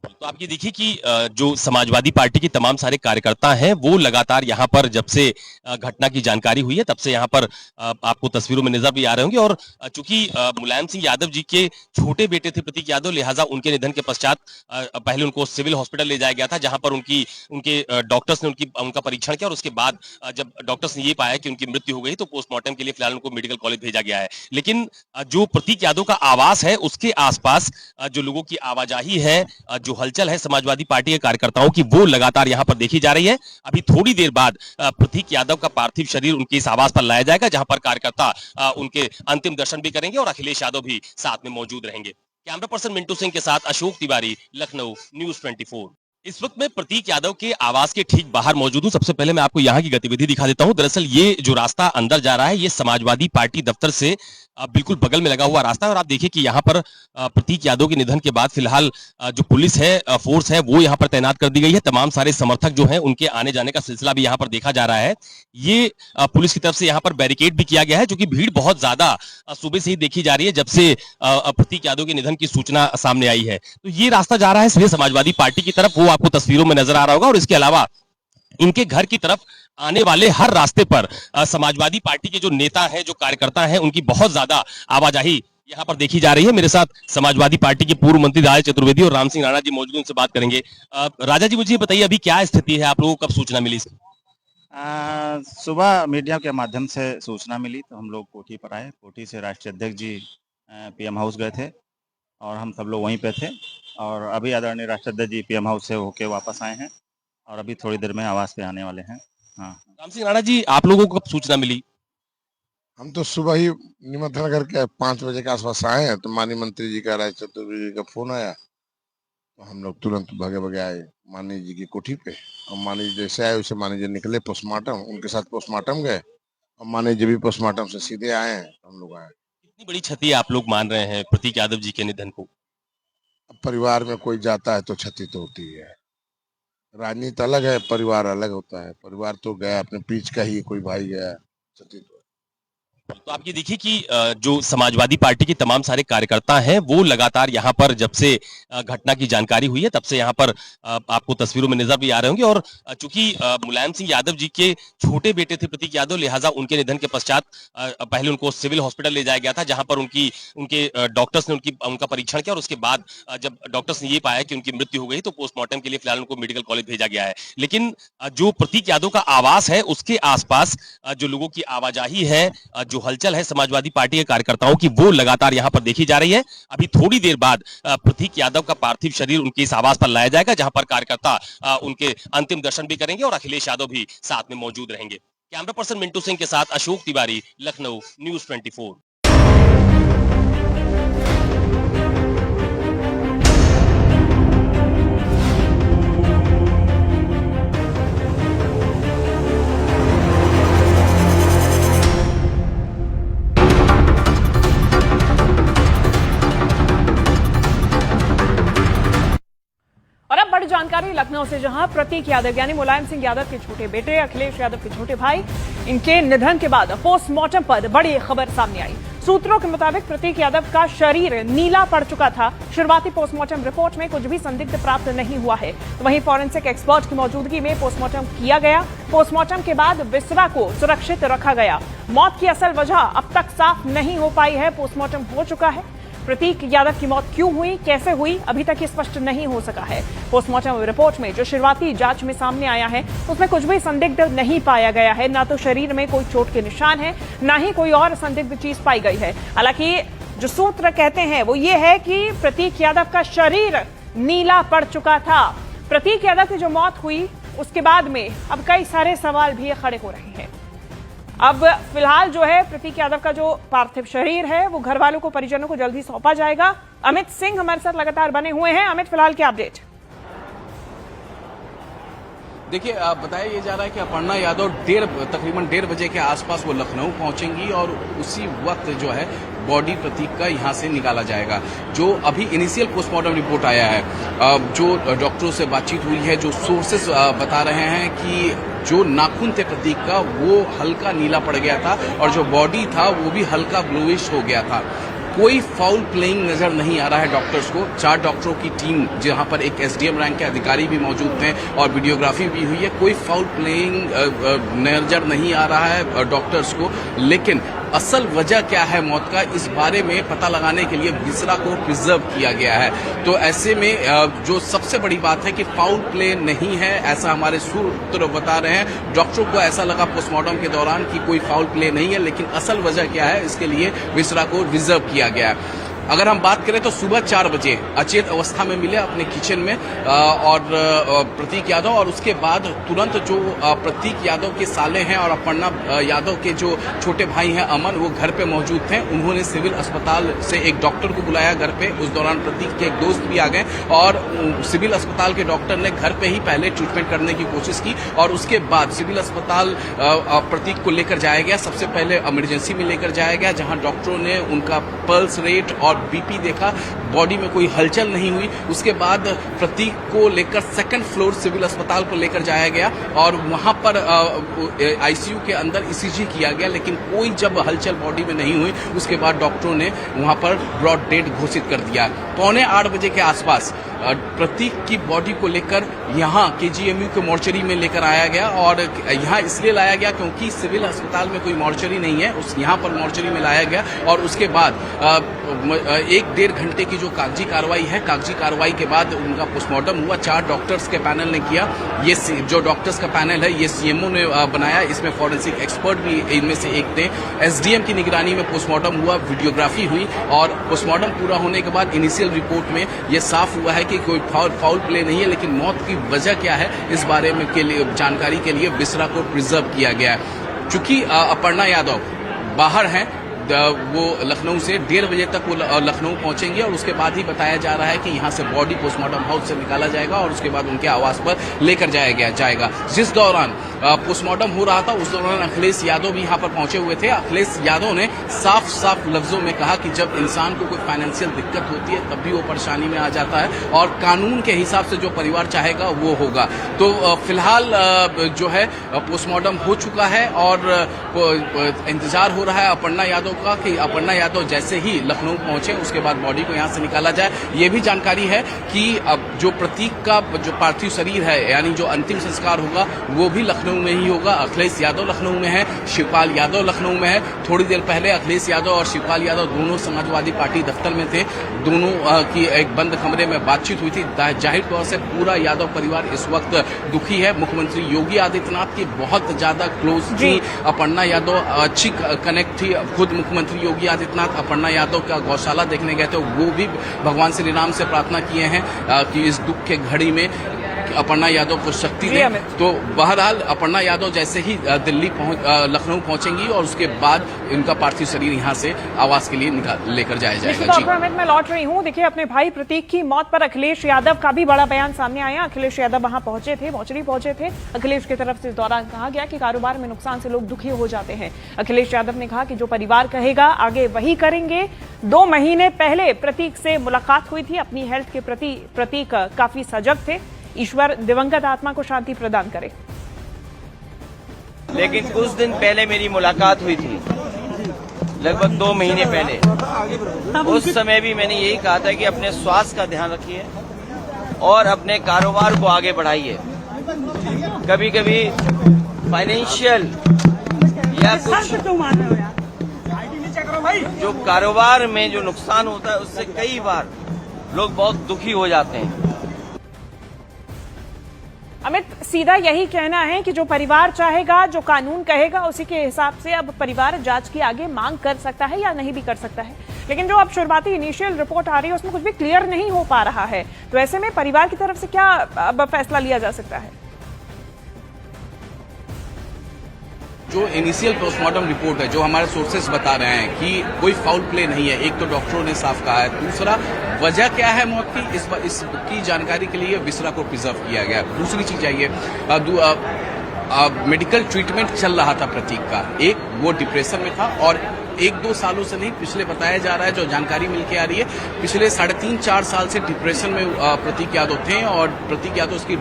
तो आप ये देखिए कि जो समाजवादी पार्टी के तमाम सारे कार्यकर्ता हैं वो लगातार यहाँ पर जब से घटना की जानकारी हुई है तब से यहाँ पर आपको तस्वीरों में नजर भी आ रहे होंगे। और चूंकि मुलायम सिंह यादव जी के छोटे बेटे थे प्रतीक यादव, लिहाजा उनके निधन के पश्चात पहले उनको सिविल हॉस्पिटल ले जाया गया था, जहां पर उनके डॉक्टर्स ने उनका परीक्षण किया और उसके बाद जब डॉक्टर्स ने ये पाया कि उनकी मृत्यु हो गई तो पोस्टमार्टम के लिए फिलहाल उनको मेडिकल कॉलेज भेजा गया है। लेकिन जो प्रतीक यादव का आवास है उसके आसपास जो लोगों की आवाजाही है, जो हलचल है समाजवादी पार्टी के कार्यकर्ताओं की, वो लगातार यहां पर देखी जा रही है। अभी थोड़ी देर बाद प्रतीक यादव का पार्थिव शरीर उनके इस आवास पर लाया जाएगा, जहां पर कार्यकर्ता उनके अंतिम दर्शन भी करेंगे और अखिलेश यादव भी साथ में मौजूद रहेंगे। कैमरा पर्सन मिंटू सिंह के साथ अशोक तिवारी, लखनऊ, न्यूज़ 24। इस वक्त मैं प्रतीक यादव के आवास के ठीक बाहर मौजूद हूं। सबसे पहले मैं आपको यहाँ की गतिविधि दिखा देता हूं। दरअसल ये जो रास्ता अंदर जा रहा है, ये समाजवादी पार्टी दफ्तर से बिल्कुल बगल में लगा हुआ रास्ता है। और आप देखिए कि यहाँ पर प्रतीक यादव के निधन के बाद फिलहाल जो पुलिस है, फोर्स है, वो यहाँ पर तैनात कर दी गई है। तमाम सारे समर्थक जो हैं उनके आने जाने का सिलसिला भी यहाँ पर देखा जा रहा है। ये पुलिस की तरफ से यहाँ पर बैरिकेड भी किया गया है, जो कि भीड़ बहुत ज्यादा सुबह से ही देखी जा रही है जब से प्रतीक यादव के निधन की सूचना सामने आई है। तो ये रास्ता जा रहा है सीधे समाजवादी पार्टी की तरफ, वो आपको तस्वीरों में नजर आ रहा होगा। और इसके अलावा इनके घर की तरफ आने वाले हर रास्ते पर समाजवादी पार्टी के जो नेता हैं, जो कार्यकर्ता हैं, उनकी बहुत ज्यादा आवाजाही यहाँ पर देखी जा रही है। मेरे साथ समाजवादी पार्टी के पूर्व मंत्री राजा चतुर्वेदी और राम सिंह राणा जी मौजूद, उनसे बात करेंगे। राजा जी, मुझे बताइए अभी क्या स्थिति है, आप लोगों को कब सूचना मिली? सुबह मीडिया के माध्यम से सूचना मिली तो हम लोग कोठी पर आए। कोठी से राष्ट्रीय अध्यक्ष जी पीएम हाउस गए थे और हम सब लोग वहीं पे थे। और अभी आदरणीय राष्ट्रीय अध्यक्ष जी पीएम हाउस से होके वापस आए हैं और अभी थोड़ी देर में आवास पे आने वाले हैं। हाँ, राम सिंह राणा जी, आप लोगों को कब सूचना मिली? हम तो सुबह ही निमंत्रण करके 5 बजे के आसपास आए हैं, तो माननीय मंत्री जी का, राज चतुर्वेदी जी का फोन आया तो हम लोग तुरंत भागे आए माननीय जी की कोठी पे। और माननीय जी जैसे आए वैसे माननीय जी निकले पोस्टमार्टम, उनके साथ पोस्टमार्टम गए और माननीय जी भी पोस्टमार्टम से सीधे आए हैं, हम लोग आए। कितनी बड़ी क्षति आप लोग मान रहे हैं प्रतीक यादव जी के निधन को? अब परिवार में कोई जाता है तो क्षति तो होती है। राजनीति अलग है, परिवार अलग होता है। परिवार तो गया, अपने पीछ का ही कोई भाई गया, क्षति तो। तो आप ये देखिए कि जो समाजवादी पार्टी के तमाम सारे कार्यकर्ता हैं वो लगातार यहाँ पर जब से घटना की जानकारी हुई है तब से यहाँ पर आपको तस्वीरों में नजर भी आ रहे होंगे। और चूंकि मुलायम सिंह यादव जी के छोटे बेटे थे प्रतीक यादव, लिहाजा उनके निधन के पश्चात पहले उनको सिविल हॉस्पिटल ले जाया गया था, जहां पर उनके डॉक्टर्स ने उनका परीक्षण किया और उसके बाद जब डॉक्टर्स ने ये पाया कि उनकी मृत्यु हो गई तो पोस्टमार्टम के लिए फिलहाल उनको मेडिकल कॉलेज भेजा गया है। लेकिन जो प्रतीक यादव का आवास है उसके आसपास जो लोगों की आवाजाही है, जो हलचल है समाजवादी पार्टी के कार्यकर्ताओं की, वो लगातार यहां पर देखी जा रही है। अभी थोड़ी देर बाद प्रतीक यादव का पार्थिव शरीर उनके इस आवास पर लाया जाएगा, जहां पर कार्यकर्ता उनके अंतिम दर्शन भी करेंगे और अखिलेश यादव भी साथ में मौजूद रहेंगे। कैमरा पर्सन मिंटू सिंह के साथ अशोक तिवारी, लखनऊ, न्यूज़ 24। और अब बड़ी जानकारी लखनऊ से, जहां प्रतीक यादव यानी मुलायम सिंह यादव के छोटे बेटे अखिलेश यादव के छोटे भाई, इनके निधन के बाद पोस्टमार्टम पर बड़ी खबर सामने आई। सूत्रों के मुताबिक प्रतीक यादव का शरीर नीला पड़ चुका था। शुरुआती पोस्टमार्टम रिपोर्ट में कुछ भी संदिग्ध प्राप्त नहीं हुआ है। तो वहीं फॉरेंसिक एक्सपर्ट की मौजूदगी में पोस्टमार्टम किया गया। पोस्टमार्टम के बाद बिस्तरा को सुरक्षित रखा गया। मौत की असल वजह अब तक साफ नहीं हो पाई है। पोस्टमार्टम हो चुका है। प्रतीक यादव की मौत क्यों हुई, कैसे हुई, अभी तक स्पष्ट नहीं हो सका है। पोस्टमार्टम रिपोर्ट में जो शुरुआती जांच में सामने आया है उसमें कुछ भी संदिग्ध नहीं पाया गया है। ना तो शरीर में कोई चोट के निशान है, ना ही कोई और संदिग्ध चीज पाई गई है। हालांकि जो सूत्र कहते हैं वो ये है कि प्रतीक यादव का शरीर नीला पड़ चुका था। प्रतीक यादव की जो मौत हुई उसके बाद में अब कई सारे सवाल भी खड़े हो रहे हैं। अब फिलहाल जो है प्रतीक यादव का जो पार्थिव शरीर है वो घर वालों को, परिजनों को जल्दी सौंपा जाएगा। अमित सिंह हमारे साथ लगातार बने हुए हैं। अमित, फिलहाल क्या अपडेट? देखिए, बताया ये जा रहा है कि अपर्णा यादव तकरीबन 1:30 बजे के आसपास वो लखनऊ पहुंचेंगी और उसी वक्त जो है बॉडी प्रतीक का यहाँ से निकाला जाएगा। जो अभी इनिशियल पोस्टमार्टम रिपोर्ट आया है, जो डॉक्टरों से बातचीत हुई है, जो सोर्सेस बता रहे हैं कि जो नाखून थे प्रतीक का वो हल्का नीला पड़ गया था और जो बॉडी था वो भी हल्का ब्लूइश हो गया था। कोई फाउल प्लेइंग नजर नहीं आ रहा है डॉक्टर्स को। 4 डॉक्टरों की टीम, जहां पर एक एसडीएम रैंक के अधिकारी भी मौजूद थे और वीडियोग्राफी भी हुई है, कोई फाउल प्लेइंग नजर नहीं आ रहा है डॉक्टर्स को। लेकिन असल वजह क्या है मौत का, इस बारे में पता लगाने के लिए बिस्तरा को प्रिजर्व किया गया है। तो ऐसे में जो सबसे बड़ी बात है कि फाउल प्ले नहीं है, ऐसा हमारे सूत्र बता रहे हैं। डॉक्टरों को ऐसा लगा पोस्टमार्टम के दौरान कि कोई फाउल प्ले नहीं है, लेकिन असल वजह क्या है इसके लिए बिस्तरा को रिजर्व किया गया है। अगर हम बात करें तो सुबह 4 बजे अचेत अवस्था में मिले अपने किचन में और प्रतीक यादव, और उसके बाद तुरंत जो प्रतीक यादव के साले हैं और अपर्णा यादव के जो छोटे भाई हैं अमन, वो घर पे मौजूद थे। उन्होंने सिविल अस्पताल से एक डॉक्टर को बुलाया घर पे। उस दौरान प्रतीक के एक दोस्त भी आ गए और सिविल अस्पताल के डॉक्टर ने घर पे ही पहले ट्रीटमेंट करने की कोशिश की और उसके बाद सिविल अस्पताल प्रतीक को लेकर जाया गया। सबसे पहले इमरजेंसी में लेकर जाया गया, जहां डॉक्टरों ने उनका पल्स रेट और बीपी देखा, बॉडी में कोई हलचल नहीं हुई। उसके बाद प्रतीक को लेकर सेकंड फ्लोर सिविल अस्पताल को लेकर जाया गया और वहां पर आईसीयू के अंदर ईसीजी किया गया, लेकिन कोई जब हलचल बॉडी में नहीं हुई, उसके बाद डॉक्टरों ने वहां पर ब्रॉड डेड घोषित कर दिया। 7:45 बजे के आसपास प्रतीक की बॉडी को लेकर यहां केजीएमयू के मोर्चरी में लेकर आया गया और यहां इसलिए लाया गया क्योंकि सिविल अस्पताल में कोई मोर्चरी नहीं है, यहां पर मोर्चरी में लाया गया और उसके बाद 1-1.5 घंटे की जो कागजी कार्रवाई है, कागजी कार्रवाई के बाद उनका पोस्टमार्टम हुआ। 4 डॉक्टर्स के पैनल ने किया। ये जो डॉक्टर्स का पैनल है ये सीएमओ ने बनाया, इसमें फॉरेंसिक एक्सपर्ट भी इनमें से एक थे। एसडीएम की निगरानी में पोस्टमार्टम हुआ, वीडियोग्राफी हुई और पोस्टमार्टम पूरा होने के बाद इनिशियल रिपोर्ट में ये साफ हुआ है कि कोई फाउल प्ले नहीं है, लेकिन मौत की वजह क्या है इस बारे में के लिए जानकारी के लिए बिसरा को प्रिजर्व किया गया है। चूंकि अपर्णा यादव बाहर हैं, वो लखनऊ से 1:30 बजे तक वो लखनऊ पहुंचेंगे और उसके बाद ही बताया जा रहा है कि यहां से बॉडी पोस्टमार्टम हाउस से निकाला जाएगा और उसके बाद उनके आवास पर लेकर जाएगा। जिस दौरान पोस्टमार्टम हो रहा था उस दौरान अखिलेश यादव भी यहां पर पहुंचे हुए थे। अखिलेश यादव ने साफ लफ्जों में कहा कि जब इंसान को कोई फाइनेंशियल दिक्कत होती है तब भी वो परेशानी में आ जाता है और कानून के हिसाब से जो परिवार चाहेगा वो होगा। तो फिलहाल जो है पोस्टमार्टम हो चुका है और इंतजार हो रहा है अपर्णा यादव का कि अपर्णा यादव जैसे ही लखनऊ पहुंचे उसके बाद बॉडी को यहां से निकाला जाए। ये भी जानकारी है कि अब जो प्रतीक का जो पार्थिव शरीर है यानी जो अंतिम संस्कार होगा वो भी लखनऊ में ही होगा। अखिलेश यादव लखनऊ में है, शिवपाल यादव लखनऊ में है। थोड़ी देर पहले अखिलेश यादव और शिवपाल यादव दोनों समाजवादी पार्टी दफ्तर में थे, दोनों की एक बंद कमरे में बातचीत हुई थी। जाहिर तौर से पूरा यादव परिवार इस वक्त दुखी है। मुख्यमंत्री योगी आदित्यनाथ की बहुत ज्यादा क्लोज थी अपर्णा यादव, अच्छी कनेक्ट थी। खुद मुख्यमंत्री योगी आदित्यनाथ अपर्णा यादव का गौशाला देखने गए थे, वो भी भगवान श्री राम से प्रार्थना किए हैं कि इस दुख के घड़ी में अपर्णा यादव को शक्ति दे। तो बहरहाल अपर्णा यादव जैसे ही लखनऊ पहुंचेंगी और उसके बाद इनका पार्थिव शरीर यहां से आवास के लिए लेकर जाया जाएगा। डॉक्टर अमित, मैं लौट रही हूं। देखिए, अपने भाई प्रतीक की मौत पर अखिलेश यादव का भी बड़ा बयान सामने आया। अखिलेश यादव वहां पहुंचे थे, मोर्चरी पहुंचे थे। अखिलेश की तरफ से इस दौरान कहा गया कि कारोबार में नुकसान से लोग दुखी हो जाते हैं। अखिलेश यादव ने कहा कि जो परिवार कहेगा आगे वही करेंगे। 2 महीने पहले प्रतीक से मुलाकात हुई थी। अपनी हेल्थ के प्रति प्रतीक काफी सजग थे। ईश्वर दिवंगत आत्मा को शांति प्रदान करे। लेकिन कुछ दिन पहले मेरी मुलाकात हुई थी, लगभग 2 महीने पहले। उस समय भी मैंने यही कहा था कि अपने स्वास्थ्य का ध्यान रखिए और अपने कारोबार को आगे बढ़ाइए। कभी कभी फाइनेंशियल या कुछ जो कारोबार में जो नुकसान होता है उससे कई बार लोग बहुत दुखी हो जाते हैं। अमित, सीधा यही कहना है कि जो परिवार चाहेगा, जो कानून कहेगा, उसी के हिसाब से अब परिवार जांच की आगे मांग कर सकता है या नहीं भी कर सकता है। लेकिन जो अब शुरुआती इनिशियल रिपोर्ट आ रही है उसमें कुछ भी क्लियर नहीं हो पा रहा है। तो ऐसे में परिवार की तरफ से क्या अब फैसला लिया जा सकता है? जो इनिशियल पोस्टमार्टम रिपोर्ट है, जो हमारे सोर्सेस बता रहे हैं कि कोई फाउल प्ले नहीं है, एक तो डॉक्टरों ने साफ कहा है, दूसरा वजह क्या है मौत की इसकी जानकारी के लिए बिसरा को प्रिजर्व किया गया। दूसरी चीज है ये मेडिकल ट्रीटमेंट चल रहा था प्रतीक का, एक वो डिप्रेशन में था और 1-2 सालों से नहीं, पिछले बताया जा रहा है, जो जानकारी मिलके आ रही है, पिछले 3.5-4 साल से डिप्रेशन में प्रतीक यादव थे और प्रतीक यादव उसकी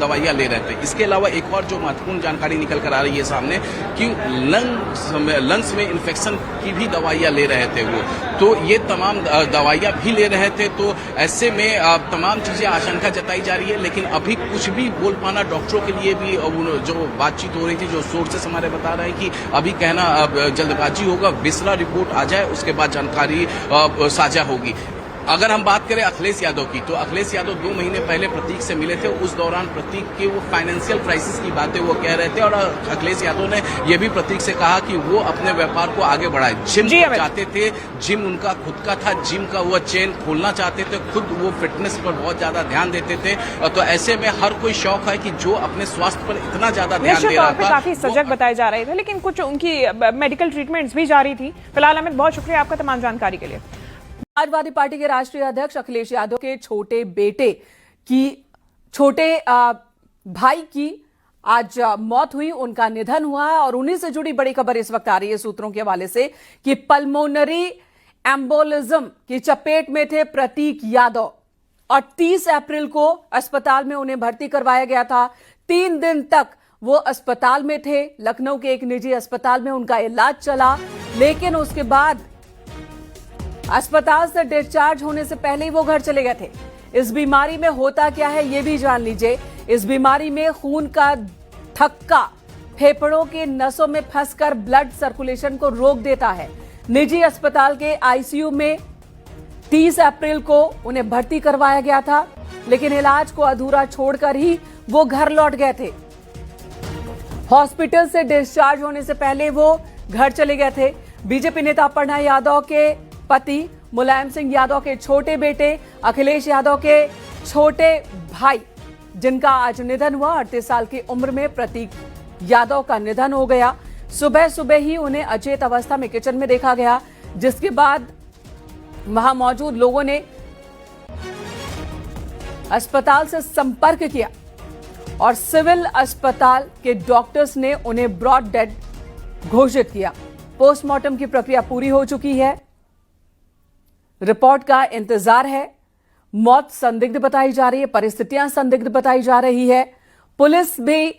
दवाइयां ले रहे थे। इसके अलावा एक और जो महत्वपूर्ण जानकारी निकल कर आ रही है सामने कि लंग्स में इन्फेक्शन की भी दवाइयां ले रहे थे वो, तो ये तमाम दवाइयां भी ले रहे थे। तो ऐसे में तमाम चीजें आशंका जताई जा रही है, लेकिन अभी कुछ भी बोल पाना डॉक्टरों के लिए भी जो बातचीत हो रही थी, जो सोर्सेस हमारे बता रहे हैं कि अभी कहना जल्दबाजी होगा, बिसरा रिपोर्ट आ जाए उसके बाद जानकारी साझा होगी। अगर हम बात करें अखिलेश यादव की, तो अखिलेश यादव 2 महीने पहले प्रतीक से मिले थे। उस दौरान प्रतीक के वो फाइनेंशियल क्राइसिस की बातें वो कह रहे थे और अखिलेश यादव ने ये भी प्रतीक से कहा कि वो अपने व्यापार को आगे बढ़ाए। जिम चाहते थे, जिम उनका खुद का था, जिम का वो चेन खोलना चाहते थे, खुद वो फिटनेस पर बहुत ज्यादा ध्यान देते थे। तो ऐसे में हर कोई शौक है कि जो अपने स्वास्थ्य पर इतना ज्यादा ध्यान दे रहा था, काफी सजग बताए जा रहे थे, लेकिन कुछ उनकी मेडिकल ट्रीटमेंट्स भी जारी थी। फिलहाल अमित, बहुत शुक्रिया आपका तमाम जानकारी के लिए। समाजवादी पार्टी के राष्ट्रीय अध्यक्ष अखिलेश यादव के छोटे भाई की आज मौत हुई, उनका निधन हुआ है। और उन्हीं से जुड़ी बड़ी खबर इस वक्त आ रही है सूत्रों के हवाले से कि पल्मोनरी एम्बोलिज्म की चपेट में थे प्रतीक यादव और 30 अप्रैल को अस्पताल में उन्हें भर्ती करवाया गया था। 3 दिन तक वो अस्पताल में थे। लखनऊ के एक निजी अस्पताल में उनका इलाज चला, लेकिन उसके बाद अस्पताल से डिस्चार्ज होने से पहले ही वो घर चले गए थे। इस बीमारी में होता क्या है ये भी जान लीजिए। इस बीमारी में खून का थक्का फेफड़ों के नसों में फंसकर ब्लड सर्कुलेशन को रोक देता है। निजी अस्पताल के आईसीयू में 30 अप्रैल को उन्हें भर्ती करवाया गया था, लेकिन इलाज को अधूरा छोड़कर ही वो घर लौट गए थे। हॉस्पिटल से डिस्चार्ज होने से पहले वो घर चले गए थे। बीजेपी नेता अपर्णा यादव के पति मुलायम सिंह यादव के छोटे बेटे अखिलेश यादव के छोटे भाई, जिनका आज निधन हुआ, 38 साल की उम्र में प्रतीक यादव का निधन हो गया। सुबह सुबह ही उन्हें अचेत अवस्था में किचन में देखा गया, जिसके बाद वहां मौजूद लोगों ने अस्पताल से संपर्क किया और सिविल अस्पताल के डॉक्टर्स ने उन्हें ब्रॉड डेड घोषित किया। पोस्टमार्टम की प्रक्रिया पूरी हो चुकी है, रिपोर्ट का इंतजार है। मौत संदिग्ध बताई जा रही है, परिस्थितियां संदिग्ध बताई जा रही है। पुलिस भी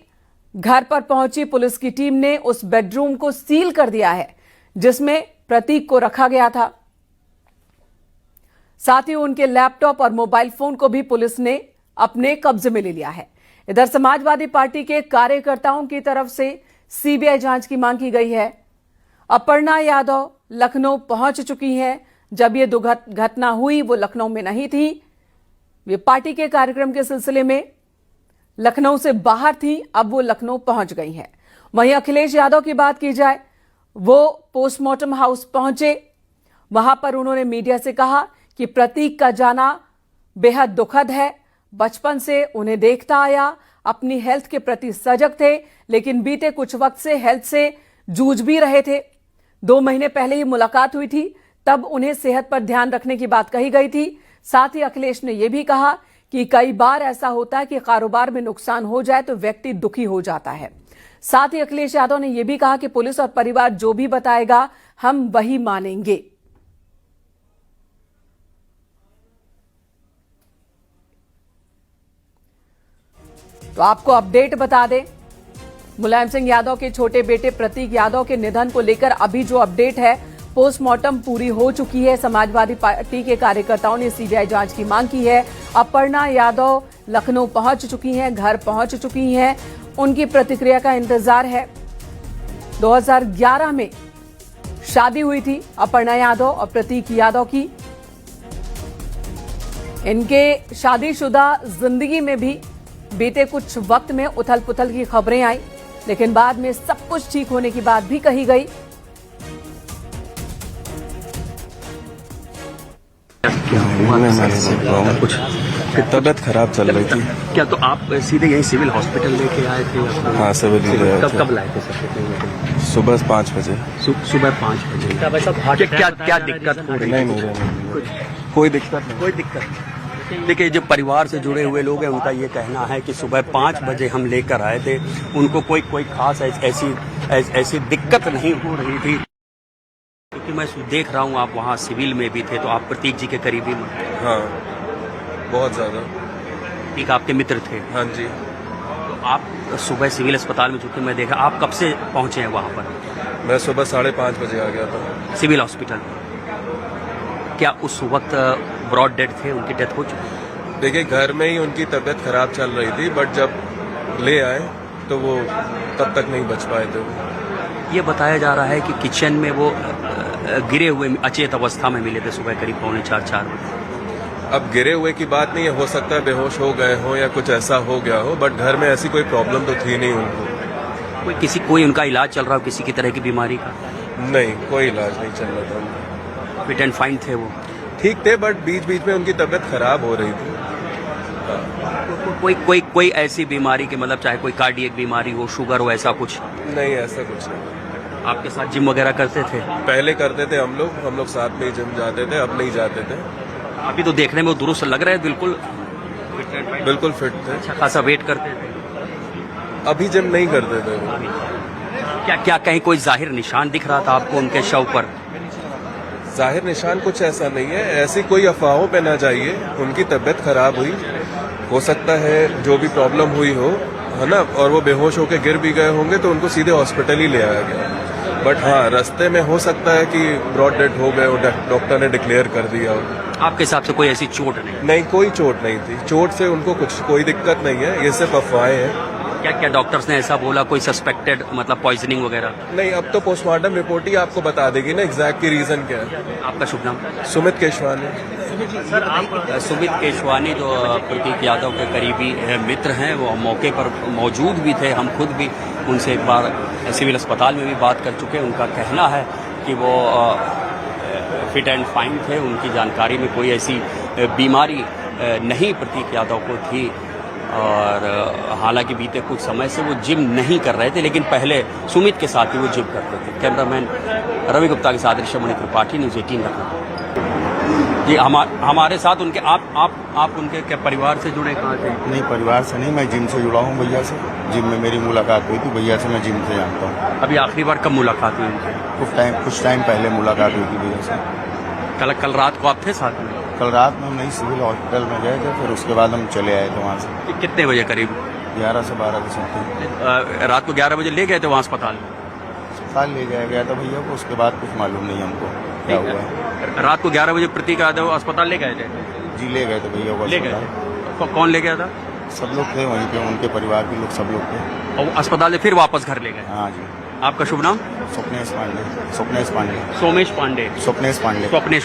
घर पर पहुंची। पुलिस की टीम ने उस बेडरूम को सील कर दिया है जिसमें प्रतीक को रखा गया था। साथ ही उनके लैपटॉप और मोबाइल फोन को भी पुलिस ने अपने कब्जे में ले लिया है। इधर समाजवादी पार्टी के कार्यकर्ताओं की तरफ से सीबीआई जांच की मांग की गई है। अपर्णा यादव लखनऊ पहुंच चुकी हैं। जब ये घटना हुई वो लखनऊ में नहीं थी, वे पार्टी के कार्यक्रम के सिलसिले में लखनऊ से बाहर थी। अब वो लखनऊ पहुंच गई हैं। वहीं अखिलेश यादव की बात की जाए, वो पोस्टमार्टम हाउस पहुंचे। वहां पर उन्होंने मीडिया से कहा कि प्रतीक का जाना बेहद दुखद है। बचपन से उन्हें देखता आया, अपनी हेल्थ के प्रति सजग थे, लेकिन बीते कुछ वक्त से हेल्थ से जूझ भी रहे थे। 2 महीने पहले ही मुलाकात हुई थी, तब उन्हें सेहत पर ध्यान रखने की बात कही गई थी। साथ ही अखिलेश ने यह भी कहा कि कई बार ऐसा होता है कि कारोबार में नुकसान हो जाए तो व्यक्ति दुखी हो जाता है। साथ ही अखिलेश यादव ने यह भी कहा कि पुलिस और परिवार जो भी बताएगा हम वही मानेंगे। तो आपको अपडेट बता दें, मुलायम सिंह यादव के छोटे बेटे प्रतीक यादव के निधन को लेकर अभी जो अपडेट है, पोस्टमार्टम पूरी हो चुकी है। समाजवादी पार्टी के कार्यकर्ताओं ने सीबीआई जांच की मांग की है। अपर्णा यादव लखनऊ पहुंच चुकी हैं, घर पहुंच चुकी हैं। उनकी प्रतिक्रिया का इंतजार है। 2011 में शादी हुई थी अपर्णा यादव और प्रतीक यादव की। इनके शादीशुदा जिंदगी में भी बीते कुछ वक्त में उथल पुथल की खबरें आई, लेकिन बाद में सब कुछ ठीक होने की बात भी कही गई। क्या हुआ? मैं नहीं सकता कुछ, तबीयत खराब चल रही थी। क्या तो आप सीधे यही सिविल हॉस्पिटल लेके आए थे? हाँ, सिविल कब लाए थे सर? सुबह 5 बजे। सुबह 5 बजे। क्या दिक्कत हो रही है? नहीं, कोई दिक्कत नहीं। देखिए, जो परिवार से जुड़े हुए लोग हैं उनका ये कहना है कि सुबह 5 बजे हम लेकर आए थे, उनको कोई खास ऐसी दिक्कत नहीं हो रही थी। क्योंकि मैं देख रहा हूँ आप वहाँ सिविल में भी थे, तो आप प्रतीक जी के करीबी में? हाँ, बहुत ज़्यादा। प्रतीक आपके मित्र थे? हाँ जी। तो आप सुबह सिविल अस्पताल में, चूँकि मैं देखा, आप कब से पहुँचे हैं वहाँ पर? मैं सुबह 5:30 बजे आ गया था सिविल हॉस्पिटल। क्या उस वक्त ब्रॉड डेड थे, उनकी डेथ हो चुकी? देखिए, घर में ही उनकी तबीयत खराब चल रही थी, बट जब ले आए तो वो तब तक नहीं बच पाए थे। ये बताया जा रहा है कि किचन में वो गिरे हुए अचेत अवस्था में मिले थे सुबह करीब 3:45-4 बजे। अब गिरे हुए की बात नहीं है, हो सकता है बेहोश हो गए हो या कुछ ऐसा हो गया हो, बट घर में ऐसी कोई प्रॉब्लम तो थी नहीं उनको। कोई उनका इलाज चल रहा हो किसी की तरह की बीमारी का? नहीं, कोई इलाज नहीं चल रहा था। फिट एंड फाइन थे वो? ठीक थे, बट बीच बीच में उनकी तबीयत खराब हो रही थी। कोई ऐसी बीमारी की, मतलब चाहे कोई कार्डियक बीमारी हो, शुगर हो, ऐसा कुछ? नहीं, ऐसा कुछ नहीं। आपके साथ जिम वगैरह करते थे? पहले करते थे हम लोग साथ में ही जिम जाते थे, अब नहीं जाते थे। अभी तो देखने में वो दुरुस्त लग रहे हैं, बिल्कुल फिट थे। अच्छा खासा वेट करते थे? अभी जिम नहीं करते थे। क्या कहीं कोई जाहिर निशान दिख रहा था आपको उनके शव पर? जाहिर निशान कुछ ऐसा नहीं है, ऐसी कोई अफवाहों पे ना जाइए। उनकी तबीयत खराब हुई, हो सकता है जो भी प्रॉब्लम हुई हो, है ना, और वो बेहोश होकर गिर भी गए होंगे तो उनको सीधे हॉस्पिटल ही ले आया गया। बट हाँ, रास्ते में हो सकता है कि ब्रॉड डेथ हो गए, डॉक्टर ने डिक्लेयर कर दिया हो। आपके हिसाब से कोई ऐसी चोट नहीं? नहीं, कोई चोट नहीं थी। चोट से उनको कोई दिक्कत नहीं है, ये सिर्फ अफवाहें हैं। क्या डॉक्टर्स ने ऐसा बोला, कोई सस्पेक्टेड मतलब पॉइजनिंग वगैरह? नहीं, अब तो पोस्टमार्टम रिपोर्ट ही आपको बता देगी ना एग्जैक्ट की रीजन क्या है। आपका शुभ नाम? सुमित केशवानी। सुमित केशवानी जो प्रतीक यादव के करीबी मित्र हैं, वो मौके पर मौजूद भी थे। हम खुद भी उनसे एक बार सिविल अस्पताल में भी बात कर चुके हैं। उनका कहना है कि वो फिट एंड फाइन थे, उनकी जानकारी में कोई ऐसी बीमारी नहीं प्रतीक यादव को थी। और हालांकि बीते कुछ समय से वो जिम नहीं कर रहे थे, लेकिन पहले सुमित के साथ ही वो जिम करते थे। कैमरामैन रवि गुप्ता के साथ ऋषभ मणि त्रिपाठी, न्यूज़ 18 लखनऊ। जी हमारे साथ उनके आप उनके क्या परिवार से जुड़े कहाँ थे? नहीं, परिवार से नहीं, मैं जिम से जुड़ा हूँ भैया से। जिम में मेरी मुलाकात हुई थी भैया से, मैं जिम से जानता हूँ। अभी आखिरी बार कब मुलाकात हुई उनसे? कुछ टाइम पहले मुलाकात हुई थी भैया से। कल रात को आप थे साथ में? कल रात में हम नहीं सिविल हॉस्पिटल में गए थे, फिर उसके बाद हम चले आए थे वहाँ से। कितने बजे करीब? 11 से 12 के समथिंग। रात को 11 बजे ले गए थे वहाँ अस्पताल? अस्पताल ले गया था भैया को, उसके बाद कुछ मालूम नहीं हमको क्या हुआ है। रात को 11 बजे प्रतीक यादव अस्पताल ले गए थे? जी, ले गए थे भैया को। ले गए थे? कौन ले गया था? सब लोग थे वहीं पे, उनके परिवार के लोग सब लोग थे। और अस्पताल से फिर वापस घर ले गए? हाँ जी। आपका शुभ नाम? स्वप्नेश पांडे। सोमेश पांडे? स्वप्नेश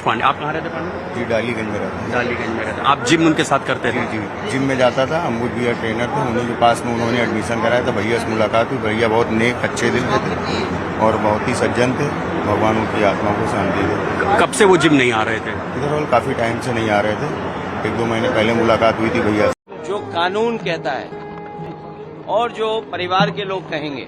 पांडे। आप कहाँ रहते पांडे? जी, डालीगंज में रहते। डालीगंज में रहते। आप जिम उनके साथ करते थे? जी, जिम में जाता था। अमूल भैया ट्रेनर थे, उन्हीं के पास में उन्होंने एडमिशन कराया था। भैया से मुलाकात हुई। भैया बहुत नेक अच्छे दिल के थे और बहुत ही सज्जन थे। भगवान उनकी आत्मा को शांति दे। कब से वो जिम नहीं आ रहे थे? इधर काफी टाइम से नहीं आ रहे थे। 1-2 महीने पहले मुलाकात हुई थी भैया से। जो कानून कहता है और जो परिवार के लोग कहेंगे,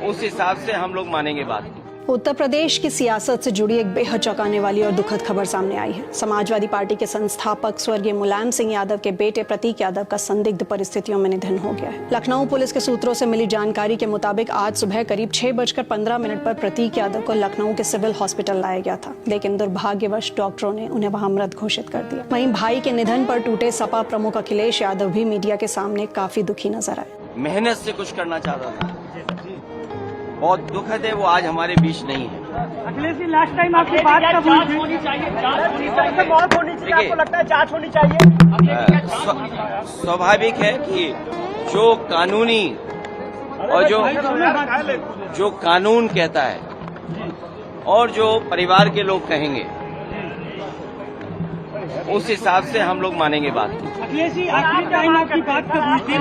उस हिसाब से हम लोग मानेंगे बात। उत्तर प्रदेश की सियासत से जुड़ी एक बेहद चौंकाने वाली और दुखद खबर सामने आई है। समाजवादी पार्टी के संस्थापक स्वर्गीय मुलायम सिंह यादव के बेटे प्रतीक यादव का संदिग्ध परिस्थितियों में निधन हो गया है। लखनऊ पुलिस के सूत्रों से मिली जानकारी के मुताबिक आज सुबह करीब 6:15 पर प्रतीक यादव को लखनऊ के सिविल हॉस्पिटल लाया गया था, लेकिन दुर्भाग्यवश डॉक्टरों ने उन्हें वहां मृत घोषित कर दिया। वहीं भाई के निधन पर टूटे सपा प्रमुख अखिलेश यादव भी मीडिया के सामने काफी दुखी नजर आए। मेहनत से कुछ करना चाहता था, बहुत दुखद है वो आज हमारे बीच नहीं है। अखिलेश जी, लास्ट टाइम आपकी बात कब होनी चाहिए? आपको लगता है जांच होनी चाहिए? स्वाभाविक है कि जो कानूनी और जो कानून कहता है और जो परिवार के लोग कहेंगे, उस हिसाब से हम लोग मानेंगे बात। अखिलेश जी, आखिरी टाइम आपकी बात कब हुई थी?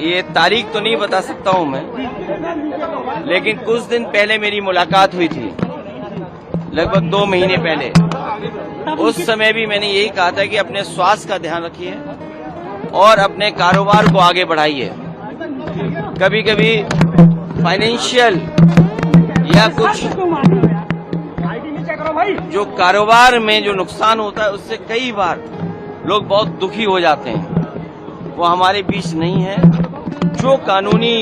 ये तारीख तो नहीं बता सकता हूँ मैं, लेकिन कुछ दिन पहले मेरी मुलाकात हुई थी, लगभग 2 महीने पहले। उस समय भी मैंने यही कहा था कि अपने स्वास्थ्य का ध्यान रखिए और अपने कारोबार को आगे बढ़ाइए। कभी कभी फाइनेंशियल या कुछ जो कारोबार में जो नुकसान होता है, उससे कई बार लोग बहुत दुखी हो जाते हैं। वो हमारे बीच नहीं है। जो कानूनी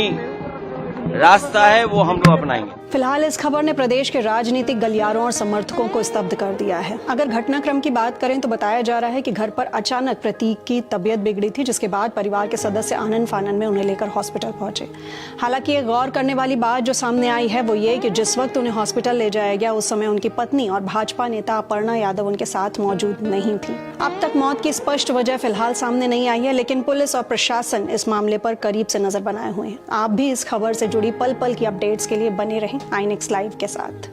रास्ता है वो हम लोग अपनाएंगे। फिलहाल इस खबर ने प्रदेश के राजनीतिक गलियारों और समर्थकों को स्तब्ध कर दिया है। अगर घटनाक्रम की बात करें तो बताया जा रहा है कि घर पर अचानक प्रतीक की तबीयत बिगड़ी थी, जिसके बाद परिवार के सदस्य आनन फानन में उन्हें लेकर हॉस्पिटल पहुंचे। हालांकि ये गौर करने वाली बात जो सामने आई है वो ये कि जिस वक्त उन्हें हॉस्पिटल ले जाया गया, उस समय उनकी पत्नी और भाजपा नेता अपर्णा यादव उनके साथ मौजूद नहीं थी। अब तक मौत की स्पष्ट वजह फिलहाल सामने नहीं आई है, लेकिन पुलिस और प्रशासन इस मामले पर करीब से नजर बनाए हुए हैं। आप भी इस खबर से जुड़ी पल पल की अपडेट्स के लिए बने रहें आई नेक्स्ट लाइव के साथ।